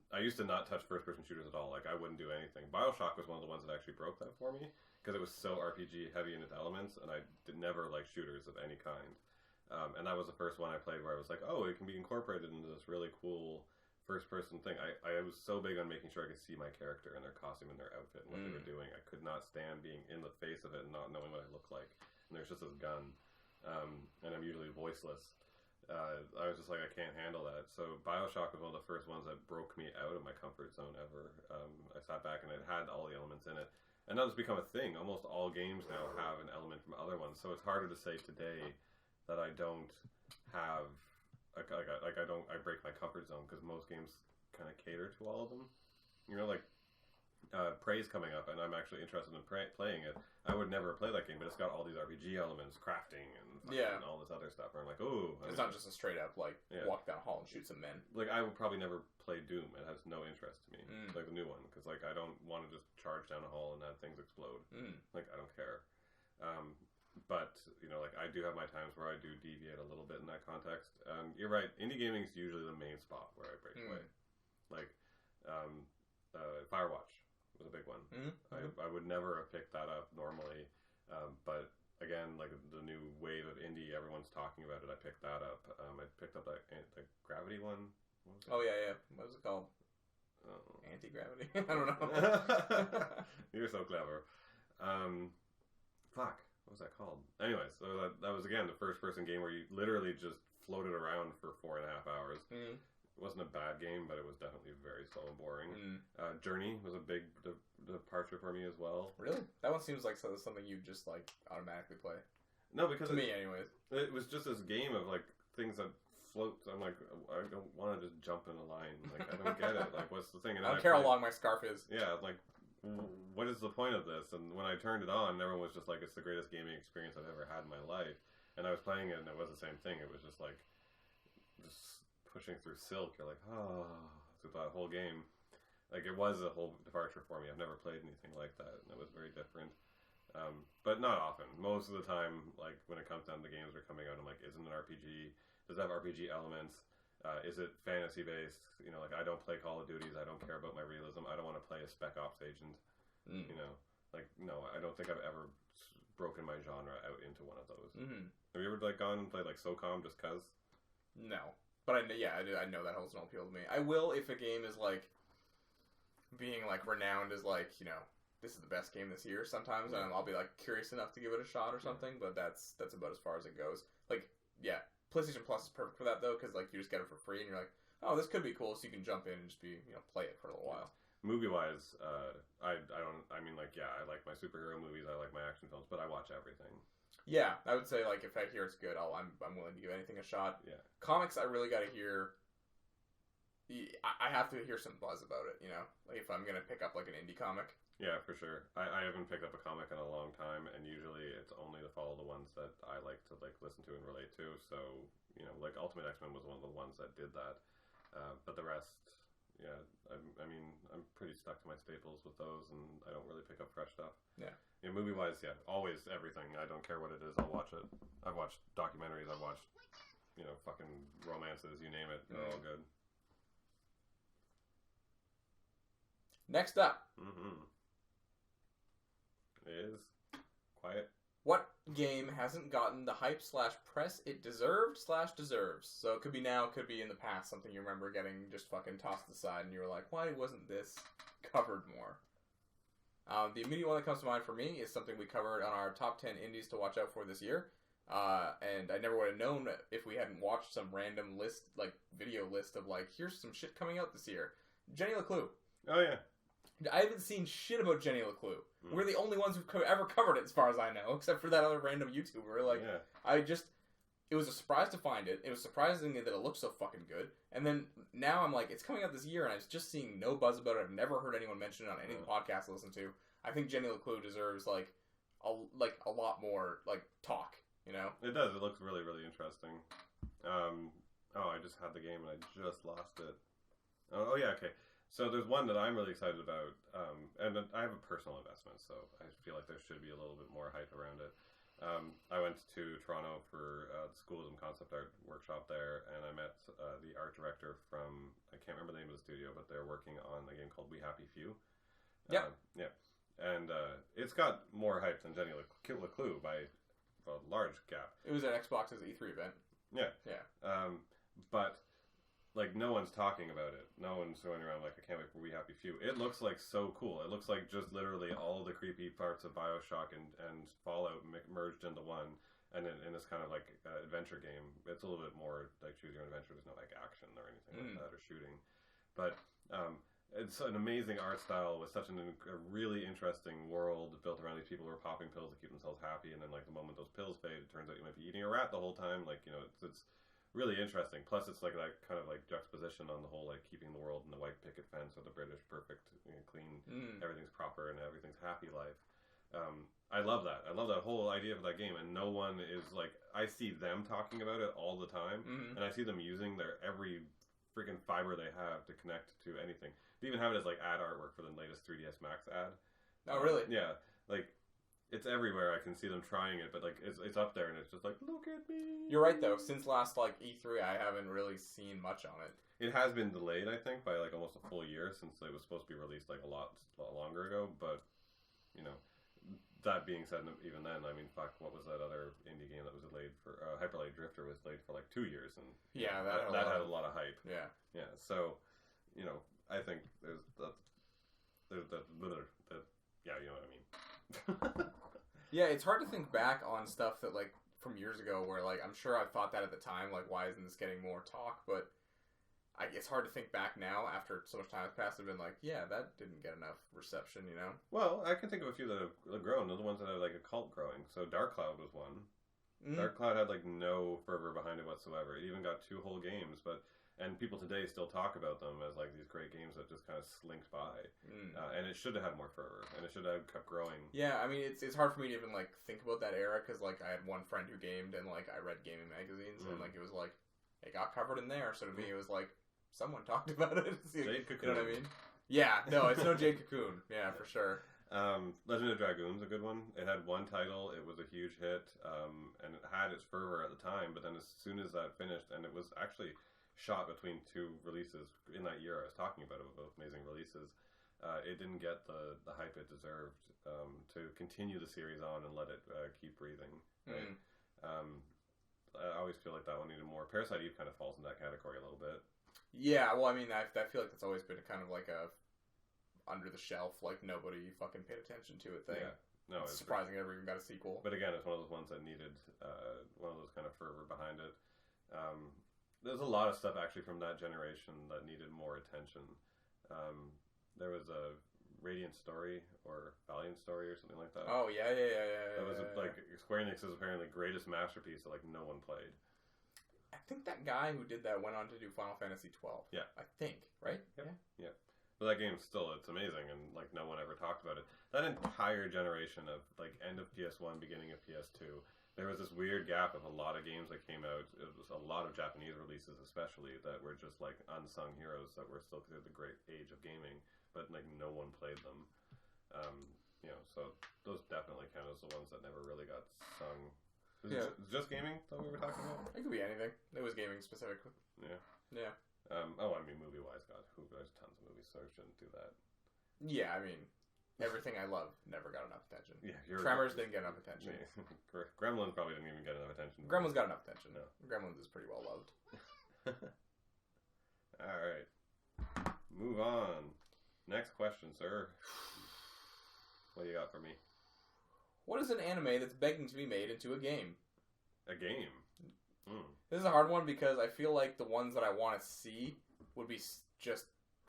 Speaker 2: I used to not touch first-person shooters at all. Like, I wouldn't do anything. BioShock was one of the ones that actually broke that for me, because it was so RPG heavy in its elements, and I never liked shooters of any kind. And that was the first one I played where I was like, oh, it can be incorporated into this really cool first-person thing. I was so big on making sure I could see my character and their costume and their outfit and what they were doing. I could not stand being in the face of it and not knowing what I looked like. And there's just this gun, and I'm usually voiceless. I was just like, I can't handle that. So BioShock was one of the first ones that broke me out of my comfort zone ever. I sat back and it had all the elements in it. And now it's become a thing. Almost all games now have an element from other ones. So it's harder to say today that I don't have... I break my comfort zone, because most games kind of cater to all of them. You know, like, Prey's coming up, and I'm actually interested in playing it. I would never play that game, but it's got all these RPG elements, crafting, and all this other stuff, where I'm like, ooh.
Speaker 1: It's not just a straight up, like, walk down a hall and shoot some men.
Speaker 2: Like, I would probably never play Doom. It has no interest to me. Like, the new one, because, like, I don't want to just charge down a hall and have things explode. Like, I don't care. But, you know, like, I do have my times where I do deviate a little bit in that context. You're right. Indie gaming is usually the main spot where I break away. Like, Firewatch was a big one. I would never have picked that up normally. But, again, like, the new wave of indie, everyone's talking about it. I picked that up. I picked up the Gravity one.
Speaker 1: Oh yeah. What was it called?
Speaker 2: Oh.
Speaker 1: Anti-gravity. I don't know.
Speaker 2: You're so clever. Fuck. What was that called? Anyways, so that was again the first-person game where you literally just floated around for 4.5 hours.
Speaker 1: Mm.
Speaker 2: It wasn't a bad game, but it was definitely very slow and boring.
Speaker 1: Mm.
Speaker 2: Journey was a big departure for me as well.
Speaker 1: Really? That one seems like something you just like automatically play.
Speaker 2: No, because
Speaker 1: to me, anyways.
Speaker 2: It was just this game of like things that float. I'm like, I don't want to just jump in a line. Like, I don't get it. Like, what's the thing? And
Speaker 1: I don't care how long my scarf is.
Speaker 2: Yeah, like, what is the point of this? And when I turned it on, everyone was just like, it's the greatest gaming experience I've ever had in my life. And I was playing it, and it was the same thing. It was just like, just pushing through silk. You're like, oh, through that whole game. Like, it was a whole departure for me. I've never played anything like that, and it was very different. But not often. Most of the time, like, when it comes down to games that are coming out, I'm like, isn't it an RPG? Does it have RPG elements? Is it fantasy-based? You know, like, I don't play Call of Duties. I don't care about my realism. I don't want to play a Spec Ops agent. You know? Like, no, I don't think I've ever broken my genre out into one of those. Mm-hmm. Have you ever, like, gone and played, like, SOCOM just cuz?
Speaker 1: No. But, I know that holds no appeal to me. I will if a game is, like, being, like, renowned as, like, you know, this is the best game this year sometimes, and I'll be, like, curious enough to give it a shot or something, but that's about as far as it goes. Like, yeah, PlayStation Plus is perfect for that, though, because, like, you just get it for free, and you're like, oh, this could be cool, so you can jump in and just be, you know, play it for a little while.
Speaker 2: Movie-wise, I like my superhero movies, I like my action films, but I watch everything.
Speaker 1: Yeah, I would say, like, if I hear it's good, I'm willing to give anything a shot.
Speaker 2: Yeah.
Speaker 1: Comics, I really gotta hear... I have to hear some buzz about it, you know? Like, if I'm gonna pick up, like, an indie comic.
Speaker 2: Yeah, for sure. I haven't picked up a comic in a long time, and usually it's only to follow the ones that I like to, like, listen to and relate to, so, you know, like, Ultimate X-Men was one of the ones that did that. But the rest, yeah, I mean, I'm pretty stuck to my staples with those, and I don't really pick up fresh stuff.
Speaker 1: Yeah.
Speaker 2: Yeah, movie-wise, yeah, always everything. I don't care what it is, I'll watch it. I've watched documentaries, I've watched, you know, fucking romances, you name it, they're all good.
Speaker 1: Next up.
Speaker 2: Is quiet.
Speaker 1: What game hasn't gotten the hype / press it deserves. So it could be now, could be in the past, something you remember getting just fucking tossed aside and you were like, why wasn't this covered more? The immediate one that comes to mind for me is something we covered on our top 10 indies to watch out for this year. And I never would have known if we hadn't watched some random list, like video list of like, here's some shit coming out this year. Jenny LeClue.
Speaker 2: Oh yeah.
Speaker 1: I haven't seen shit about Jenny LeClue. We're the only ones who've ever covered it, as far as I know, except for that other random YouTuber. Like, yeah. It was a surprise to find it. It was surprising that it looked so fucking good. And then now I'm like, it's coming out this year, and I was just seeing no buzz about it. I've never heard anyone mention it on any podcast I listen to. I think Jenny LeClue deserves like a lot more like talk. You know,
Speaker 2: it does. It looks really, really interesting. I just had the game and I just lost it. Oh yeah, okay. So there's one that I'm really excited about, and I have a personal investment, so I feel like there should be a little bit more hype around it. I went to Toronto for the Schools and Concept Art workshop there, and I met the art director from, I can't remember the name of the studio, but they're working on a game called We Happy Few.
Speaker 1: Yeah.
Speaker 2: And it's got more hype than Jenny LeClue by a large gap.
Speaker 1: It was at Xbox's E3 event.
Speaker 2: Yeah.
Speaker 1: Yeah.
Speaker 2: But... like, no one's talking about it. No one's going around like, I can't wait for We Happy Few. It looks like so cool. It looks like just literally all of the creepy parts of Bioshock and Fallout merged into one. And in this kind of like adventure game, it's a little bit more like choose your own adventure. There's no like action or anything like that or shooting. But it's an amazing art style with such a really interesting world built around these people who are popping pills to keep themselves happy. And then like the moment those pills fade, it turns out you might be eating a rat the whole time. Like, you know, it's really interesting. Plus, it's like that kind of like juxtaposition on the whole like keeping the world in the white picket fence or the British perfect, you know, clean, everything's proper and everything's happy life. I love that. I love that whole idea of that game, and no one is like, I see them talking about it all the time, and I see them using their every freaking fiber they have to connect to anything. They even have it as like ad artwork for the latest 3DS Max ad.
Speaker 1: Oh, really?
Speaker 2: Yeah, like. It's everywhere. I can see them trying it, but like it's up there, and it's just like, look at me.
Speaker 1: You're right, though. Since last like E3, I haven't really seen much on it.
Speaker 2: It has been delayed, I think, by like almost a full year since it was supposed to be released like a lot longer ago. But you know, that being said, even then, I mean, fuck, what was that other indie game that was delayed for? Hyper Light Drifter was delayed for like 2 years, and
Speaker 1: Yeah,
Speaker 2: that had a lot of hype.
Speaker 1: Yeah.
Speaker 2: Yeah, so, I think there's yeah, you know what I mean.
Speaker 1: Yeah, it's hard to think back on stuff that, like, from years ago where, like, I'm sure I thought that at the time, like, why isn't this getting more talk? But it's hard to think back now after so much time has passed and been like, yeah, that didn't get enough reception,
Speaker 2: Well, I can think of a few that have grown. They're the ones that have, like, a cult growing. So Dark Cloud was one. Dark Cloud had, like, no fervor behind it whatsoever. It even got 2 whole games, and people today still talk about them as, like, these great games that just kind of slinked by. And it should have had more fervor, and it should have kept growing.
Speaker 1: Yeah, I mean, it's hard for me to even, like, think about that era, because, like, I had one friend who gamed, and, like, I read gaming magazines, and, like, it was, like, it got covered in there, so to me, it was, like, someone talked about it.
Speaker 2: Jade Cocoon.
Speaker 1: You know what I mean? Yeah, no, it's no Jade Cocoon. Yeah, for sure.
Speaker 2: Legend of Dragoon's a good one. It had one title, it was a huge hit, and it had its fervor at the time, but then as soon as that finished, and it was actually shot between 2 releases in that year I was talking about amazing releases, it didn't get the hype it deserved to continue the series on and let it keep breathing. Right? I always feel like that one needed more. Parasite Eve kind of falls in that category a little bit.
Speaker 1: Yeah, well, I mean, I feel like that's always been kind of like a under the shelf, like nobody fucking paid attention to it thing.
Speaker 2: Yeah. No,
Speaker 1: it's surprising it ever even got a sequel.
Speaker 2: But again, it's one of those ones that needed one of those kind of fervor behind it. There's a lot of stuff actually from that generation that needed more attention. There was a Radiant Story or Valiant Story or something like that.
Speaker 1: Oh yeah.
Speaker 2: That was like Square Enix's apparently greatest masterpiece that like no one played.
Speaker 1: I think that guy who did that went on to do Final Fantasy 12.
Speaker 2: Yeah,
Speaker 1: I think, right?
Speaker 2: Yep. Yeah. But that game still, it's amazing, and like no one ever talked about it. That entire generation of like end of PS1, beginning of PS2, there was this weird gap of a lot of games that came out. It was a lot of Japanese releases, especially, that were just like unsung heroes that were still considered the great age of gaming, but like no one played them. So those definitely count as the ones that never really got sung. Is it just gaming that we were talking about?
Speaker 1: It could be anything. It was gaming specific.
Speaker 2: Yeah.
Speaker 1: Yeah.
Speaker 2: I mean, movie-wise, God, there's tons of movies, so I shouldn't do that.
Speaker 1: Yeah, I mean, everything I love never got enough attention.
Speaker 2: Yeah,
Speaker 1: Tremors didn't get enough attention.
Speaker 2: Gremlins probably didn't even get enough attention.
Speaker 1: Gremlins got enough attention.
Speaker 2: No.
Speaker 1: Gremlins is pretty well loved.
Speaker 2: All right. Move on. Next question, sir. What do you got for me?
Speaker 1: What is an anime that's begging to be made into a game?
Speaker 2: A game?
Speaker 1: This is a hard one because I feel like the ones that I want to see would be just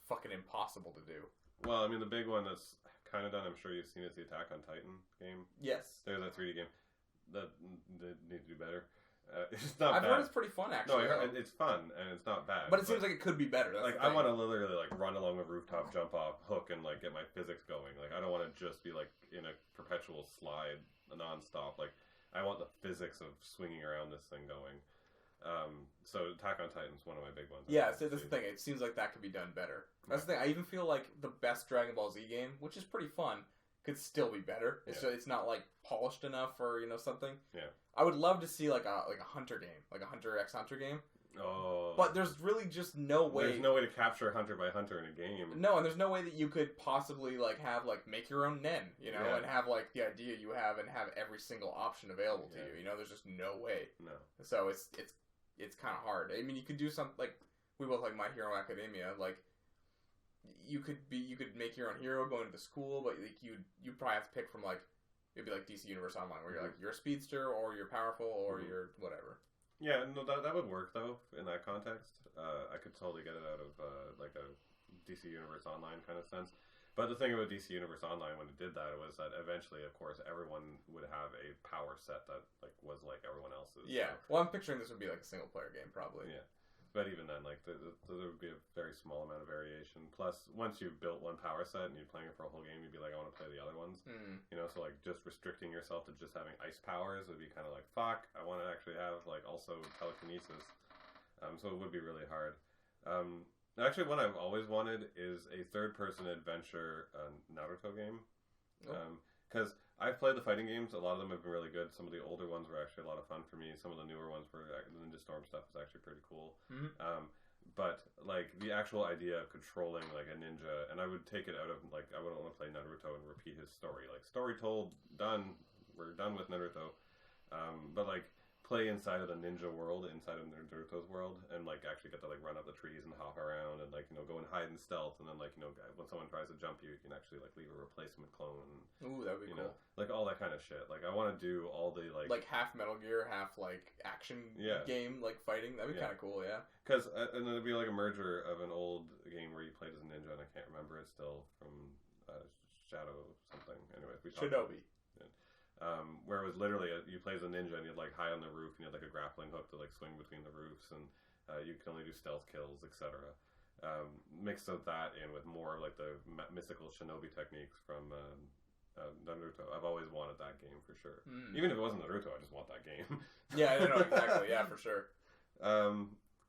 Speaker 1: fucking impossible to do.
Speaker 2: Well, I mean, the big one that's kind of done, I'm sure you've seen, is the Attack on Titan game.
Speaker 1: Yes.
Speaker 2: There's that 3D game. That needs to be better. It's not
Speaker 1: I've
Speaker 2: bad.
Speaker 1: heard it's pretty fun, actually.
Speaker 2: No, it's fun, and it's not bad.
Speaker 1: But it seems like it could be better. That's
Speaker 2: like, I want to literally, like, run along a rooftop, jump off, hook, and, like, get my physics going. Like, I don't want to just be, like, in a perpetual slide, non-stop. Like, I want the physics of swinging around this thing going. So Attack on Titan is one of my big ones.
Speaker 1: Yeah, so that's the thing. It seems like that could be done better. That's the thing. I even feel like the best Dragon Ball Z game, which is pretty fun, could still be better. It's not like polished enough or something.
Speaker 2: Yeah.
Speaker 1: I would love to see like a Hunter game, like a Hunter x Hunter game.
Speaker 2: Oh.
Speaker 1: But there's really just no way.
Speaker 2: There's no way to capture Hunter by Hunter in a game.
Speaker 1: No, and there's no way that you could possibly like have like make your own Nen, and have like the idea you have and have every single option available to you. There's just no way.
Speaker 2: No.
Speaker 1: So it's kind of hard. I mean, you could do something like we both like My Hero Academia. Like you could make your own hero going to the school, but like you'd probably have to pick from like it'd be like DC Universe Online where you're like you're a speedster or you're powerful or you're whatever.
Speaker 2: Yeah, no, that would work though in that context. I could totally get it out of like a DC Universe Online kind of sense. But the thing about DC Universe Online when it did that was that eventually, of course, everyone would have a power set that like was like everyone else's.
Speaker 1: Yeah.
Speaker 2: So.
Speaker 1: Well, I'm picturing this would be like a single player game, probably.
Speaker 2: Yeah. But even then, like there would be a very small amount of variation. Plus, once you've built one power set and you're playing it for a whole game, you'd be like, I want to play the other ones. So like just restricting yourself to just having ice powers would be kind of like, fuck, I want to actually have like also telekinesis. So it would be really hard. Actually, one I've always wanted is a third-person adventure Naruto game. Because I've played the fighting games. A lot of them have been really good. Some of the older ones were actually a lot of fun for me. Some of the newer ones were the Ninja Storm stuff is actually pretty cool. But like the actual idea of controlling like a ninja, and I would take it out of, like, I wouldn't want to play Naruto and repeat his story. Like, story told, done, we're done with Naruto. But, like, play inside of the ninja world, inside of Naruto's world, and, like, actually get to, like, run up the trees and hop around and, like, you know, go and hide in stealth, and then, like, you know, when someone tries to jump you, you can actually, like, leave a replacement clone.
Speaker 1: Ooh, that would be cool.
Speaker 2: Like, all that kind of shit. Like, I want to do all the, like...
Speaker 1: Like, half Metal Gear, half, like, action game, like, fighting. That'd be kind of cool, yeah.
Speaker 2: Because, and it'd be like a merger of an old game where you played as a ninja, and I can't remember it still, from Shadow something. Anyways, we
Speaker 1: Shinobi.
Speaker 2: Where it was literally, you play as a ninja, and you'd, like, hide on the roof, and you had, like, a grappling hook to, like, swing between the roofs, and you can only do stealth kills, etc. Mixed of that in with more of, like, the mystical shinobi techniques from Naruto. I've always wanted that game, for sure. Even if it wasn't Naruto, I just want that game.
Speaker 1: Yeah, I know, exactly. Yeah, for sure.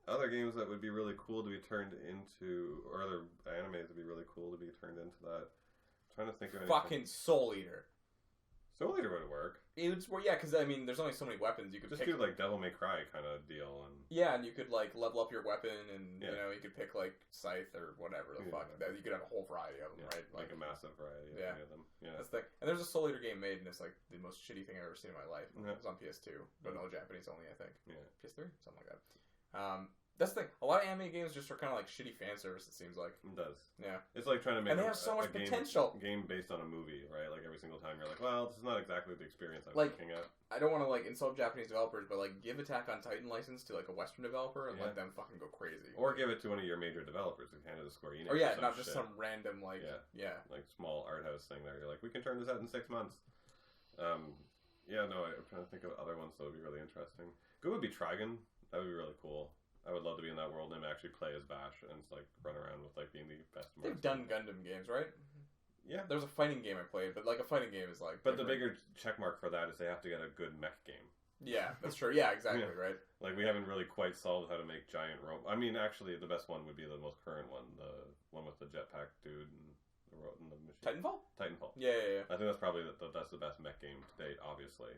Speaker 2: Other games that would be really cool to be turned into, or other animes that would be really cool to be turned into that. I'm trying to think of anything.
Speaker 1: Fucking Soul Eater.
Speaker 2: Soul Eater would work.
Speaker 1: It would, well, yeah, because, I mean, there's only so many weapons you could
Speaker 2: just
Speaker 1: pick.
Speaker 2: do, like, Devil May Cry kind of deal. And
Speaker 1: yeah, and you could, like, level up your weapon, and, you know, you could pick, like, Scythe or whatever the fuck. You could have a whole variety of them, right?
Speaker 2: Like a massive variety of them. Yeah.
Speaker 1: That's the thing. And there's a Soul Eater game made, and it's, like, the most shitty thing I've ever seen in my life. It was on PS2, but no Japanese only, I think.
Speaker 2: Yeah.
Speaker 1: PS3? Something like that. That's the thing. A lot of anime games just are kind of like shitty fan service, it seems like.
Speaker 2: It does.
Speaker 1: Yeah.
Speaker 2: It's like trying to make
Speaker 1: and they have so much potential.
Speaker 2: Game based on a movie, right? Like every single time you're like, well, this is not exactly the experience I'm
Speaker 1: like,
Speaker 2: looking at.
Speaker 1: I don't want to like insult Japanese developers, but like give Attack on Titan license to like a Western developer and let them fucking go crazy.
Speaker 2: Or give it to one of your major developers who handed a Square Enix.
Speaker 1: Or yeah, not just some random like
Speaker 2: like small art house thing there. You're like, we can turn this out in 6 months. I'm trying to think of other ones that would be really interesting. Good would be Trigun. That would be really cool. I would love to be in that world and actually play as Bash and like run around with like being the best.
Speaker 1: They've done Gundam games, right?
Speaker 2: Yeah.
Speaker 1: There was a fighting game I played, but like a fighting game is like.
Speaker 2: But the bigger check mark for that is they have to get a good mech game.
Speaker 1: Yeah, that's true. Yeah, exactly, right.
Speaker 2: Like we haven't really quite solved how to make giant robots. I mean, actually, the best one would be the most current one, the one with the jetpack dude and the machine. Titanfall.
Speaker 1: Yeah.
Speaker 2: I think that's probably that's the best mech game to date, obviously.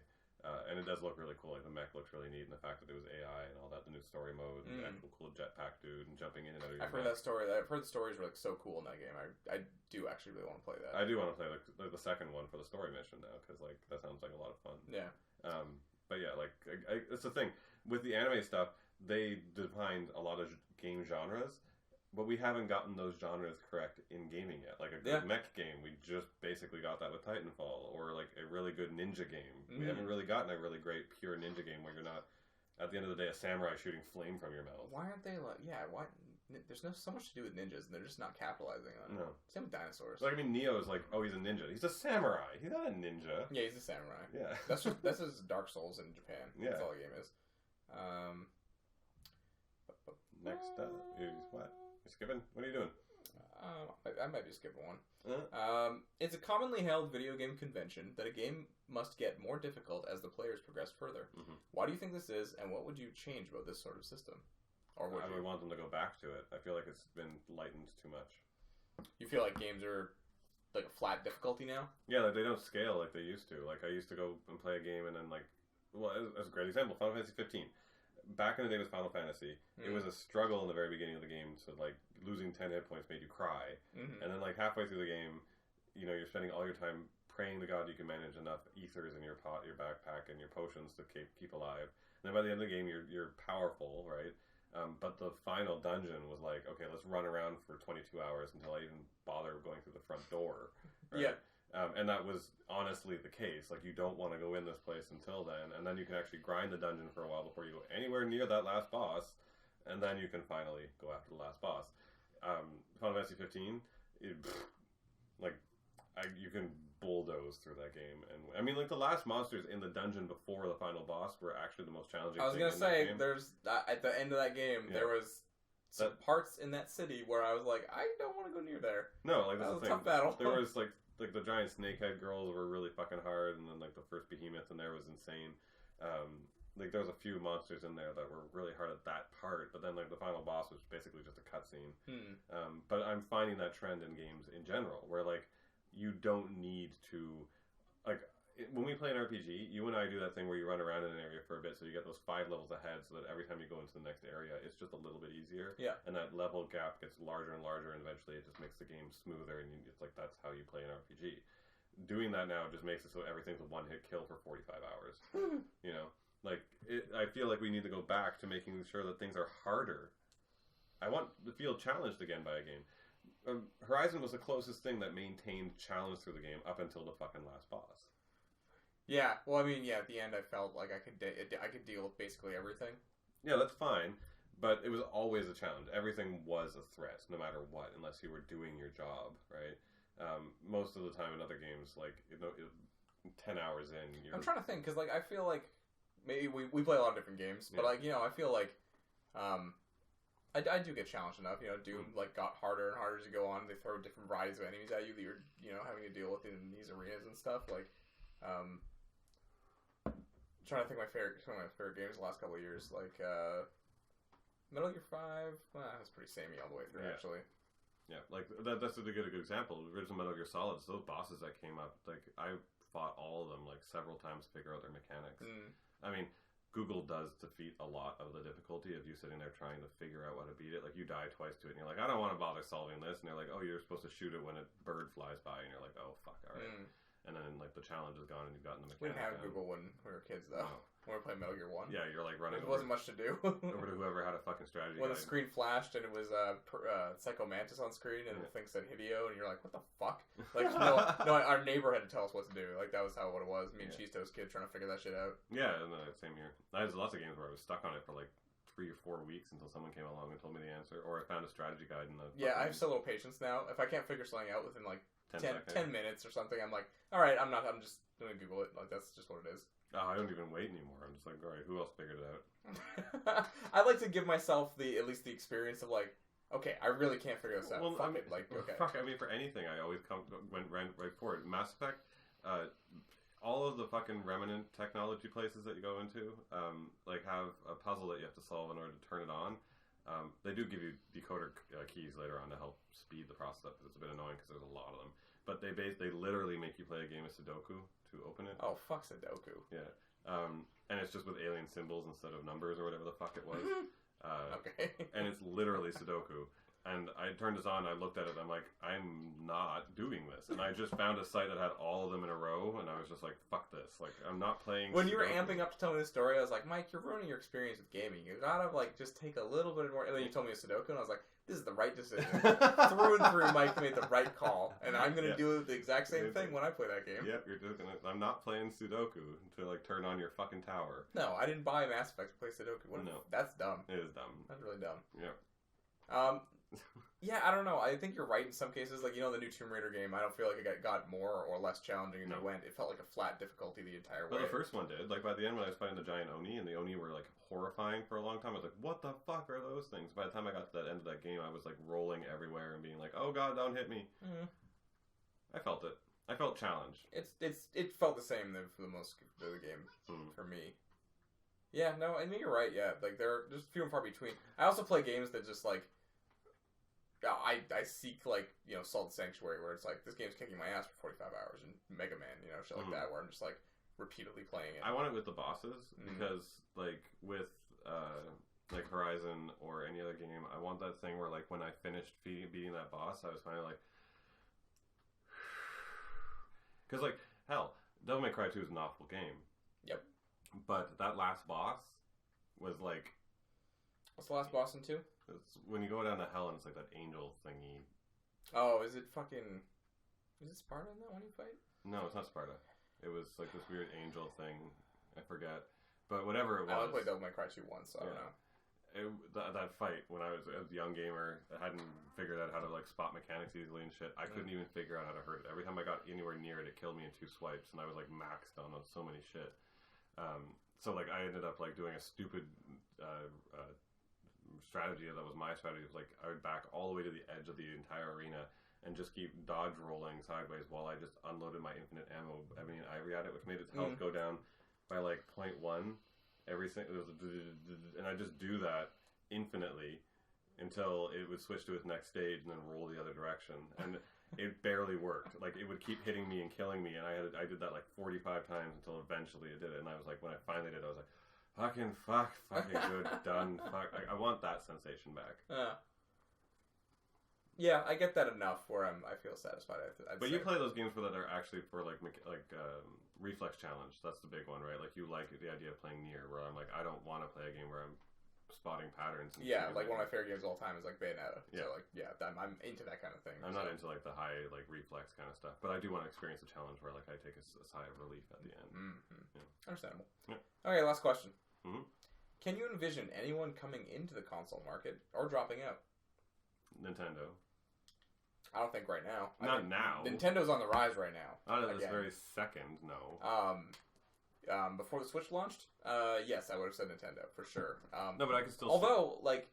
Speaker 2: And it does look really cool. Like the mech looks really neat, and the fact that it was AI and all that, the new story mode, and the actual cool jetpack dude, and jumping in and out of your.
Speaker 1: I've heard that story. I've heard the stories were like so cool in that game. I do actually really want to play that.
Speaker 2: I do want to play the second one for the story mission now because like that sounds like a lot of fun.
Speaker 1: Yeah.
Speaker 2: But yeah, like it's the thing with the anime stuff. They defined a lot of game genres. But we haven't gotten those genres correct in gaming yet. Like a good mech game, we just basically got that with Titanfall. Or like a really good ninja game. We haven't really gotten a really great pure ninja game where you're not, at the end of the day, a samurai shooting flame from your mouth.
Speaker 1: Why aren't they like, why? There's so much to do with ninjas and they're just not capitalizing on it.
Speaker 2: No.
Speaker 1: Same with dinosaurs.
Speaker 2: Like, I mean, Neo is like, oh, he's a ninja. He's a samurai. He's not a ninja.
Speaker 1: Yeah, he's a samurai.
Speaker 2: Yeah.
Speaker 1: That's his Dark Souls in Japan. Yeah. That's all the game is.
Speaker 2: Next up is what? You're skipping? What are you doing?
Speaker 1: I might be skipping one. It's a commonly held video game convention that a game must get more difficult as the players progress further. Why do you think this is, and what would you change about this sort of system? Or
Speaker 2: I would want them to go back to it. I feel like it's been lightened too much. You
Speaker 1: feel like games are like a flat difficulty now?
Speaker 2: Yeah, like they don't scale like they used to. Like I used to go and play a game and then like, well, as a great example, Final Fantasy 15. Back in the day with Final Fantasy, it was a struggle in the very beginning of the game. So like losing 10 hit points made you cry, and then like halfway through the game, you know, you're spending all your time praying to God you can manage enough ethers in your your backpack and your potions to keep alive. And then by the end of the game, you're powerful, right? But the final dungeon was like, okay, let's run around for 22 hours until I even bother going through the front door. Right? Yeah. And that was honestly the case. Like, you don't want to go in this place until then. And then you can actually grind the dungeon for a while before you go anywhere near that last boss. And then you can finally go after the last boss. Final Fantasy 15, you can bulldoze through that game. And I mean, like, the last monsters in the dungeon before the final boss were actually the most challenging.
Speaker 1: I was going to say, there's at the end of that game, there was some parts in that city where I was like, I don't want to go near there.
Speaker 2: No, like,
Speaker 1: that was
Speaker 2: a
Speaker 1: tough battle.
Speaker 2: There was, like the giant snakehead girls were really fucking hard, and then like the first behemoth in there was insane. Like there was a few monsters in there that were really hard at that part, but then like the final boss was basically just a cutscene. But I'm finding that trend in games in general, where like you don't need to, like when we play an RPG, you and I do that thing where you run around in an area for a bit, so you get those 5 levels ahead, so that every time you go into the next area, it's just a little bit easier.
Speaker 1: Yeah.
Speaker 2: And that level gap gets larger and larger, and eventually it just makes the game smoother, and it's like that's how you play an RPG. Doing that now just makes it so everything's a one-hit kill for 45 hours. You know, like I feel like we need to go back to making sure that things are harder. I want to feel challenged again by a game. Horizon was the closest thing that maintained challenge through the game up until the fucking last boss.
Speaker 1: Yeah, well, I mean, at the end I felt like I could deal with basically everything.
Speaker 2: Yeah, that's fine, but it was always a challenge. Everything was a threat, no matter what, unless you were doing your job, right? Most of the time in other games, like, 10 hours in,
Speaker 1: I'm trying to think, because, like, I feel like maybe we play a lot of different games, but, like, I feel like I do get challenged enough. Doom, like, got harder and harder as you go on. They throw different varieties of enemies at you that you're, having to deal with in these arenas and stuff, like, trying to think some of my favorite games the last couple of years, like Metal Gear 5. Well, that's pretty samey all the way through, actually.
Speaker 2: Yeah, like that's a good example. The original Metal Gear Solids, those bosses that came up, like I fought all of them like several times to figure out their mechanics. I mean, Google does defeat a lot of the difficulty of you sitting there trying to figure out how to beat it. Like you die twice to it, and you're like, I don't want to bother solving this, and they're like, oh, you're supposed to shoot it when a bird flies by, and you're like, oh fuck, all right. And then, like, the challenge is gone and you've gotten the mechanics.
Speaker 1: We didn't have Google when we were kids, though.
Speaker 2: Oh.
Speaker 1: When we were playing Metal Gear 1.
Speaker 2: Yeah, you're, like, running
Speaker 1: There wasn't much to do.
Speaker 2: over to whoever had a fucking strategy
Speaker 1: When
Speaker 2: guide.
Speaker 1: the screen flashed and it was Psycho Mantis on screen and the thing said Hideo, and you're like, what the fuck? Like, no, our neighbor had to tell us what to do. Like, that was what it was. Me and Cheese Toast Kid trying to figure that shit out.
Speaker 2: Yeah, and same here. I had lots of games where I was stuck on it for, like, 3 or 4 weeks until someone came along and told me the answer, or I found a strategy guide in the...
Speaker 1: Yeah, I have so little patience now. If I can't figure something out within, like, 10 minutes or something, I'm like, alright, I'm just gonna Google it. Like, that's just what it is.
Speaker 2: Oh, I don't even wait anymore. I'm just like, alright, who else figured it out?
Speaker 1: I like to give myself at least the experience of, like, okay, I really can't figure this out.
Speaker 2: Well,
Speaker 1: fuck it. Like, okay.
Speaker 2: Fuck, I mean, for anything, I always went right for it. Mass Effect, all of the fucking remnant technology places that you go into, like, have a puzzle that you have to solve in order to turn it on. They do give you decoder keys later on to help speed the process up, because it's a bit annoying because there's a lot of them. But they literally make you play a game of Sudoku to open it.
Speaker 1: Oh, fuck Sudoku.
Speaker 2: Yeah. And it's just with alien symbols instead of numbers or whatever the fuck it was.
Speaker 1: Okay.
Speaker 2: And it's literally Sudoku. And I turned this on, I looked at it, and I'm like, I'm not doing this. And I just found a site that had all of them in a row, and I was just like, fuck this. Like, I'm not playing
Speaker 1: When
Speaker 2: Sudoku.
Speaker 1: you were amping up to tell me the story, I was like, Mike, you're ruining your experience with gaming. You gotta, like, just take a little bit more. And then you told me a Sudoku, and I was like, this is the right decision. Through and through, Mike made the right call. And I'm gonna do the exact same thing when I play that game.
Speaker 2: Yep, you're just gonna... I'm not playing Sudoku to, like, turn on your fucking tower.
Speaker 1: No, I didn't buy Mass Effect to play Sudoku.
Speaker 2: No.
Speaker 1: That's dumb.
Speaker 2: It is dumb.
Speaker 1: That's really dumb.
Speaker 2: Yeah.
Speaker 1: Yeah, I don't know. I think you're right in some cases. Like, the new Tomb Raider game, I don't feel like it got more or less challenging as it went. It felt like a flat difficulty the entire way.
Speaker 2: Well, the first one did. Like, by the end when I was fighting the giant Oni, and the Oni were, like, horrifying for a long time, I was like, what the fuck are those things? By the time I got to that end of that game, I was, like, rolling everywhere and being like, oh god, don't hit me. I felt it. I felt challenged.
Speaker 1: It felt the same for the most of the game for me. Yeah, no, I mean, you're right, yeah. Like, there's few and far between. I also play games that just, like, I seek, like, Salt Sanctuary, where it's like, this game's kicking my ass for 45 hours, and Mega Man, shit like that, where I'm just, like, repeatedly playing it.
Speaker 2: I want it with the bosses, because, like, with, like, Horizon or any other game, I want that thing where, like, when I finished beating that boss, I was finally like... Because, like, hell, Devil May Cry 2 is an awful game.
Speaker 1: Yep.
Speaker 2: But that last boss was, like...
Speaker 1: What's the last boss in 2?
Speaker 2: It's when you go down to hell and it's like that angel thingy.
Speaker 1: Oh, is it Sparta in that one you fight?
Speaker 2: No, it's not Sparta. It was like this weird angel thing. I forget. But whatever it was.
Speaker 1: I only played Devil May Cry 2 once, so I don't know.
Speaker 2: That fight, when I was a young gamer, I hadn't figured out how to like spot mechanics easily and shit. I couldn't even figure out how to hurt it. Every time I got anywhere near it, it killed me in 2 swipes, and I was like maxed on so many shit. So like I ended up like doing a stupid strategy that was my strategy. Like I would back all the way to the edge of the entire arena and just keep dodge rolling sideways while I just unloaded my infinite ammo Ebony and Ivory at it, which made its health go down by like 0.1 every single. And I just do that infinitely until it would switch to its next stage and then roll the other direction. And it barely worked. Like, it would keep hitting me and killing me, and I did that like 45 times until eventually it did it. And I was like, when I finally did it, I was like, fucking good, done. Fuck. I want that sensation back.
Speaker 1: Yeah, I get that enough where I feel satisfied.
Speaker 2: But you play those games that are actually for like reflex challenge. That's the big one, right? Like, you like the idea of playing Nier, where I'm like, I don't want to play a game where I'm spotting patterns. And
Speaker 1: like one of my favorite games of all time is like Bayonetta. Yeah. So like, I'm into that kind of thing.
Speaker 2: I'm not into like the high like reflex kind of stuff, but I do want to experience a challenge where like I take a sigh of relief at the end. Yeah.
Speaker 1: Understandable.
Speaker 2: Yeah.
Speaker 1: Okay, last question. Can you envision anyone coming into the console market or dropping out?
Speaker 2: Nintendo.
Speaker 1: I don't think right now.
Speaker 2: Not now.
Speaker 1: Nintendo's on the rise right now.
Speaker 2: Not at this very second, no.
Speaker 1: Before the Switch launched, yes, I would have said Nintendo for sure.
Speaker 2: No, but I can still.
Speaker 1: Although, like,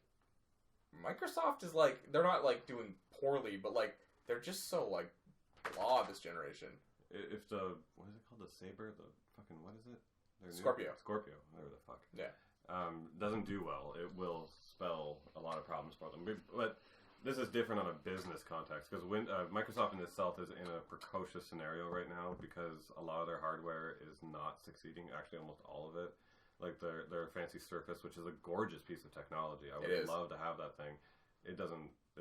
Speaker 1: Microsoft is like, they're not like doing poorly, but like they're just so like blah this generation.
Speaker 2: If the what is it called, the Saber, the fucking what is it?
Speaker 1: Scorpio,
Speaker 2: whatever the fuck.
Speaker 1: Yeah.
Speaker 2: Doesn't do well. It will spell a lot of problems for them. But this is different on a business context because Microsoft in itself is in a precocious scenario right now because a lot of their hardware is not succeeding. Actually, almost all of it. Like their fancy Surface, which is a gorgeous piece of technology. I would love to have that thing. It's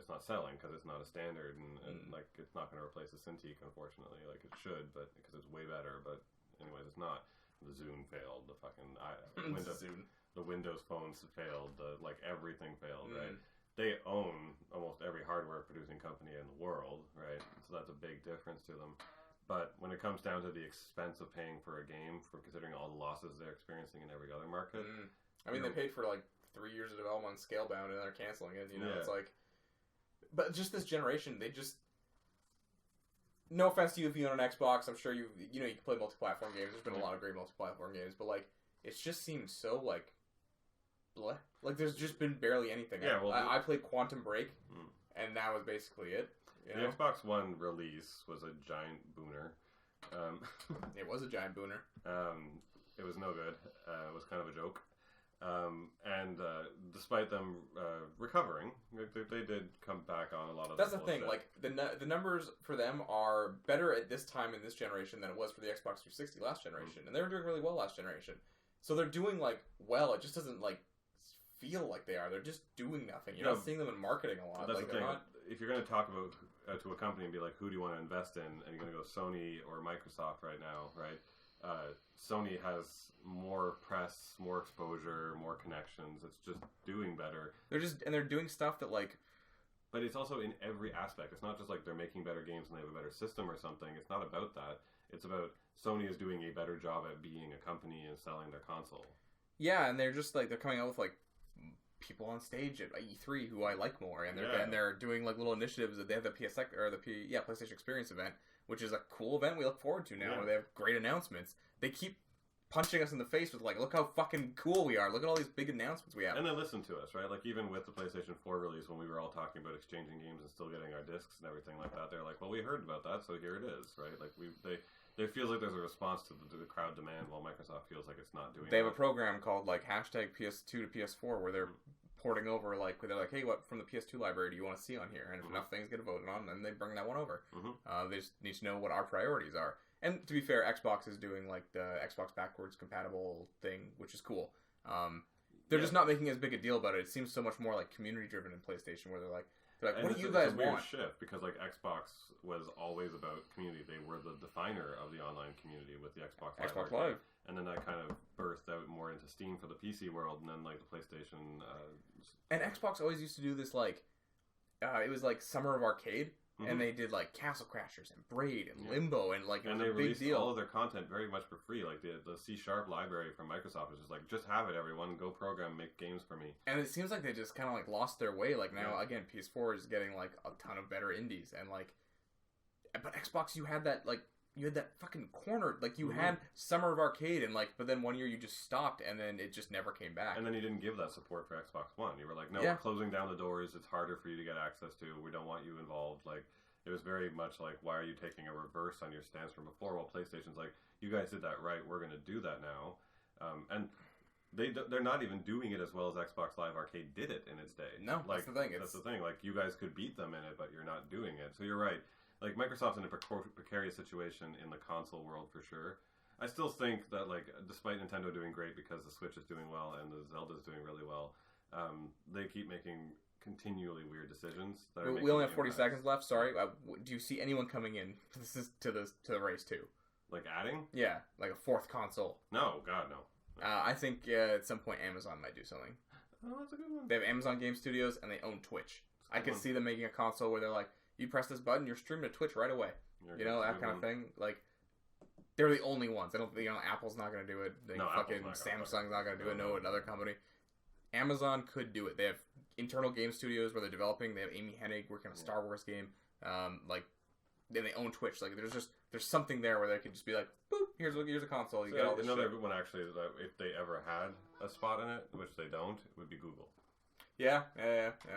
Speaker 2: not selling because it's not a standard, and like it's not going to replace a Cintiq, unfortunately. Like it should, but because it's way better. But anyways, it's not. The Zune failed. The fucking the Windows phones failed. Everything failed. Right. They own almost every hardware producing company in the world, right? So that's a big difference to them. But when it comes down to the expense of paying for a game, for considering all the losses they're experiencing in every other market.
Speaker 1: I mean, they paid for like 3 years of development on Scalebound and they're canceling it. You know, it's like, but just this generation, they just. No offense to you if you own an Xbox, I'm sure you can play multi-platform games. There's been a lot of great multi-platform games, but like, it just seems so like. Bleh. Like, there's just been barely anything.
Speaker 2: Yeah, well,
Speaker 1: I played Quantum Break, and that was basically it.
Speaker 2: The Xbox One release was a giant booner.
Speaker 1: It was a giant booner.
Speaker 2: It was no good. It was kind of a joke. And despite them recovering, they did come back on a lot of.
Speaker 1: That's the thing. Like the numbers for them are better at this time in this generation than it was for the Xbox 360 last generation, and they were doing really well last generation. So they're doing like well. It just doesn't like feel like they are. They're just doing nothing. You're not seeing them in marketing a lot.
Speaker 2: That's
Speaker 1: like,
Speaker 2: the thing. If you're going to talk about to a company and be like, who do you want to invest in, and you're going to go Sony or Microsoft right now, right? Sony has more press, more exposure, more connections. It's just doing better.
Speaker 1: They're doing stuff that like.
Speaker 2: But it's also in every aspect. It's not just like they're making better games and they have a better system or something. It's not about that. It's about Sony is doing a better job at being a company and selling their console.
Speaker 1: Yeah, and they're just like they're coming out with like people on stage at E3 who I like more, and they're doing like little initiatives that they have the PlayStation Experience event, which is a cool event we look forward to now. Where they have great announcements. They keep punching us in the face with like, look how fucking cool we are. Look at all these big announcements we have.
Speaker 2: And they listen to us, right? Like even with the PlayStation 4 release, when we were all talking about exchanging games and still getting our discs and everything like that, they're like, well, we heard about that, so here it is, right? Like There feels like there's a response to the crowd demand, while Microsoft feels like it's not doing.
Speaker 1: They have a program called like #PS2 to PS4 where they're porting over they're like, hey, what from the PS2 library do you want to see on here? And if enough things get voted on, then they bring that one over. They just need to know what our priorities are. And to be fair, Xbox is doing like the Xbox backwards compatible thing, which is cool. They're just not making as big a deal about it. It seems so much more like community driven in PlayStation, where they're like, what do you guys want?
Speaker 2: It's a weird shift because like Xbox was always about community. They were the definer of the online community with the Xbox
Speaker 1: Live.
Speaker 2: And then that kind of birthed out more into Steam for the PC world, and then like the PlayStation.
Speaker 1: And Xbox always used to do this like, it was like Summer of Arcade, and they did like Castle Crashers and Braid and Limbo, and like it was a big deal. And they released
Speaker 2: all of their content very much for free. Like the C# library from Microsoft is just like, just have it, everyone. Go program, make games for me.
Speaker 1: And it seems like they just kind of like lost their way. Like now, again, PS4 is getting like a ton of better indies, and like, but Xbox, you had that fucking corner. Like you had Summer of Arcade, and like, but then one year you just stopped, and then it just never came back.
Speaker 2: And then you didn't give that support for Xbox One. You were like, no, we're closing down the doors. It's harder for you to get access to. We don't want you involved. Like, it was very much like, why are you taking a reverse on your stance from before? Well, PlayStation's like, you guys did that right. We're going to do that now. And they're not even doing it as well as Xbox Live Arcade did it in its day.
Speaker 1: No,
Speaker 2: like,
Speaker 1: that's the thing.
Speaker 2: That's the thing. Like, you guys could beat them in it, but you're not doing it. So you're right. Like, Microsoft's in a precarious situation in the console world for sure. I still think that, like, despite Nintendo doing great because the Switch is doing well and the Zelda's doing really well, they keep making continually weird decisions.
Speaker 1: We only have 40 seconds left. Sorry. Do you see anyone coming in to the race too?
Speaker 2: Like adding?
Speaker 1: Yeah, like a fourth console.
Speaker 2: No, God, no.
Speaker 1: I think at some point Amazon might do something.
Speaker 2: Oh, that's a good one.
Speaker 1: They have Amazon Game Studios and they own Twitch. I could see them making a console where they're like, you press this button, you're streaming to Twitch right away. You know, that kind of thing. Like, they're the only ones. I don't, Apple's not going to do it. Samsung's not going to do it. No, another company. Amazon could do it. They have internal game studios where they're developing. They have Amy Hennig working on a Star Wars game. Then they own Twitch. Like, there's something there where they could just be like, boop, here's a console. You get all this
Speaker 2: another
Speaker 1: shit.
Speaker 2: one actually, if they ever had a spot in it, which they don't, it would be Google.
Speaker 1: Yeah.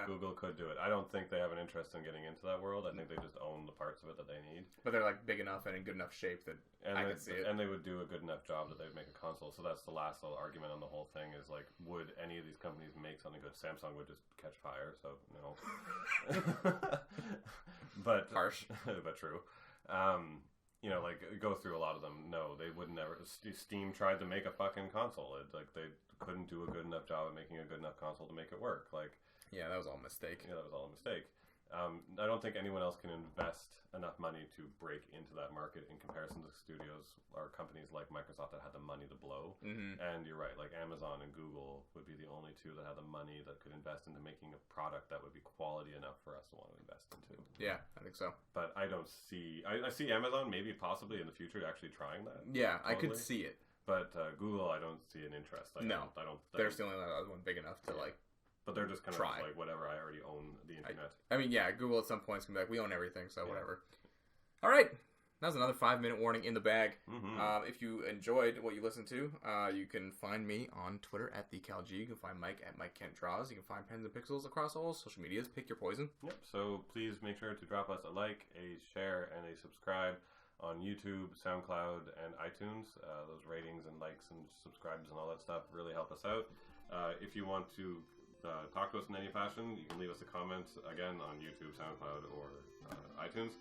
Speaker 2: Google could do it. I don't think they have an interest in getting into that world. I think they just own the parts of it that they need.
Speaker 1: But they're like big enough and in good enough shape that I can see it.
Speaker 2: And they would do a good enough job that they'd make a console. So that's the last little argument on the whole thing is like, would any of these companies make something good? Samsung would just catch fire, so no. But
Speaker 1: harsh,
Speaker 2: but true. Like go through a lot of them. No, they would never. Steam tried to make a fucking console. They couldn't do a good enough job at making a good enough console to make it work. Like,
Speaker 1: yeah, that was all a mistake.
Speaker 2: Yeah, that was all a mistake. I don't think anyone else can invest enough money to break into that market in comparison to studios or companies like Microsoft that had the money to blow.
Speaker 1: Mm-hmm.
Speaker 2: And you're right, like Amazon and Google would be the only two that had the money that could invest into making a product that would be quality enough for us to want to invest into.
Speaker 1: Yeah, I think so.
Speaker 2: But I don't see... I see Amazon maybe possibly in the future actually trying that.
Speaker 1: Yeah,
Speaker 2: totally.
Speaker 1: I could see it.
Speaker 2: But Google, I don't see an interest. I don't.
Speaker 1: They're still the only one big enough to like...
Speaker 2: But they're just kind of
Speaker 1: try.
Speaker 2: like, whatever, I already own the internet.
Speaker 1: I mean, yeah, Google at some point is going to be like, we own everything, so whatever. All right. That was another 5-minute warning in the bag.
Speaker 2: Mm-hmm.
Speaker 1: If you enjoyed what you listened to, you can find me on Twitter at @TheCalG. You can find Mike at MikeKentDraws. You can find Pens&Pixels across all social medias. Pick your poison.
Speaker 2: Yep, so please make sure to drop us a like, a share, and a subscribe on YouTube, SoundCloud, and iTunes. Those ratings and likes and subscribes and all that stuff really help us out. If you want to talk to us in any fashion, you can leave us a comment, again, on YouTube, SoundCloud, or iTunes.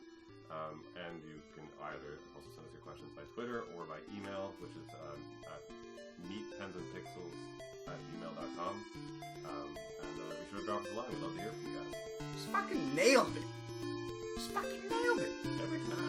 Speaker 2: And you can either also send us your questions by Twitter or by email, which is at meetpensandpixels@gmail.com. And be sure to drop us a line. We'd love to hear from you guys.
Speaker 1: Just fucking nailed it. Every time.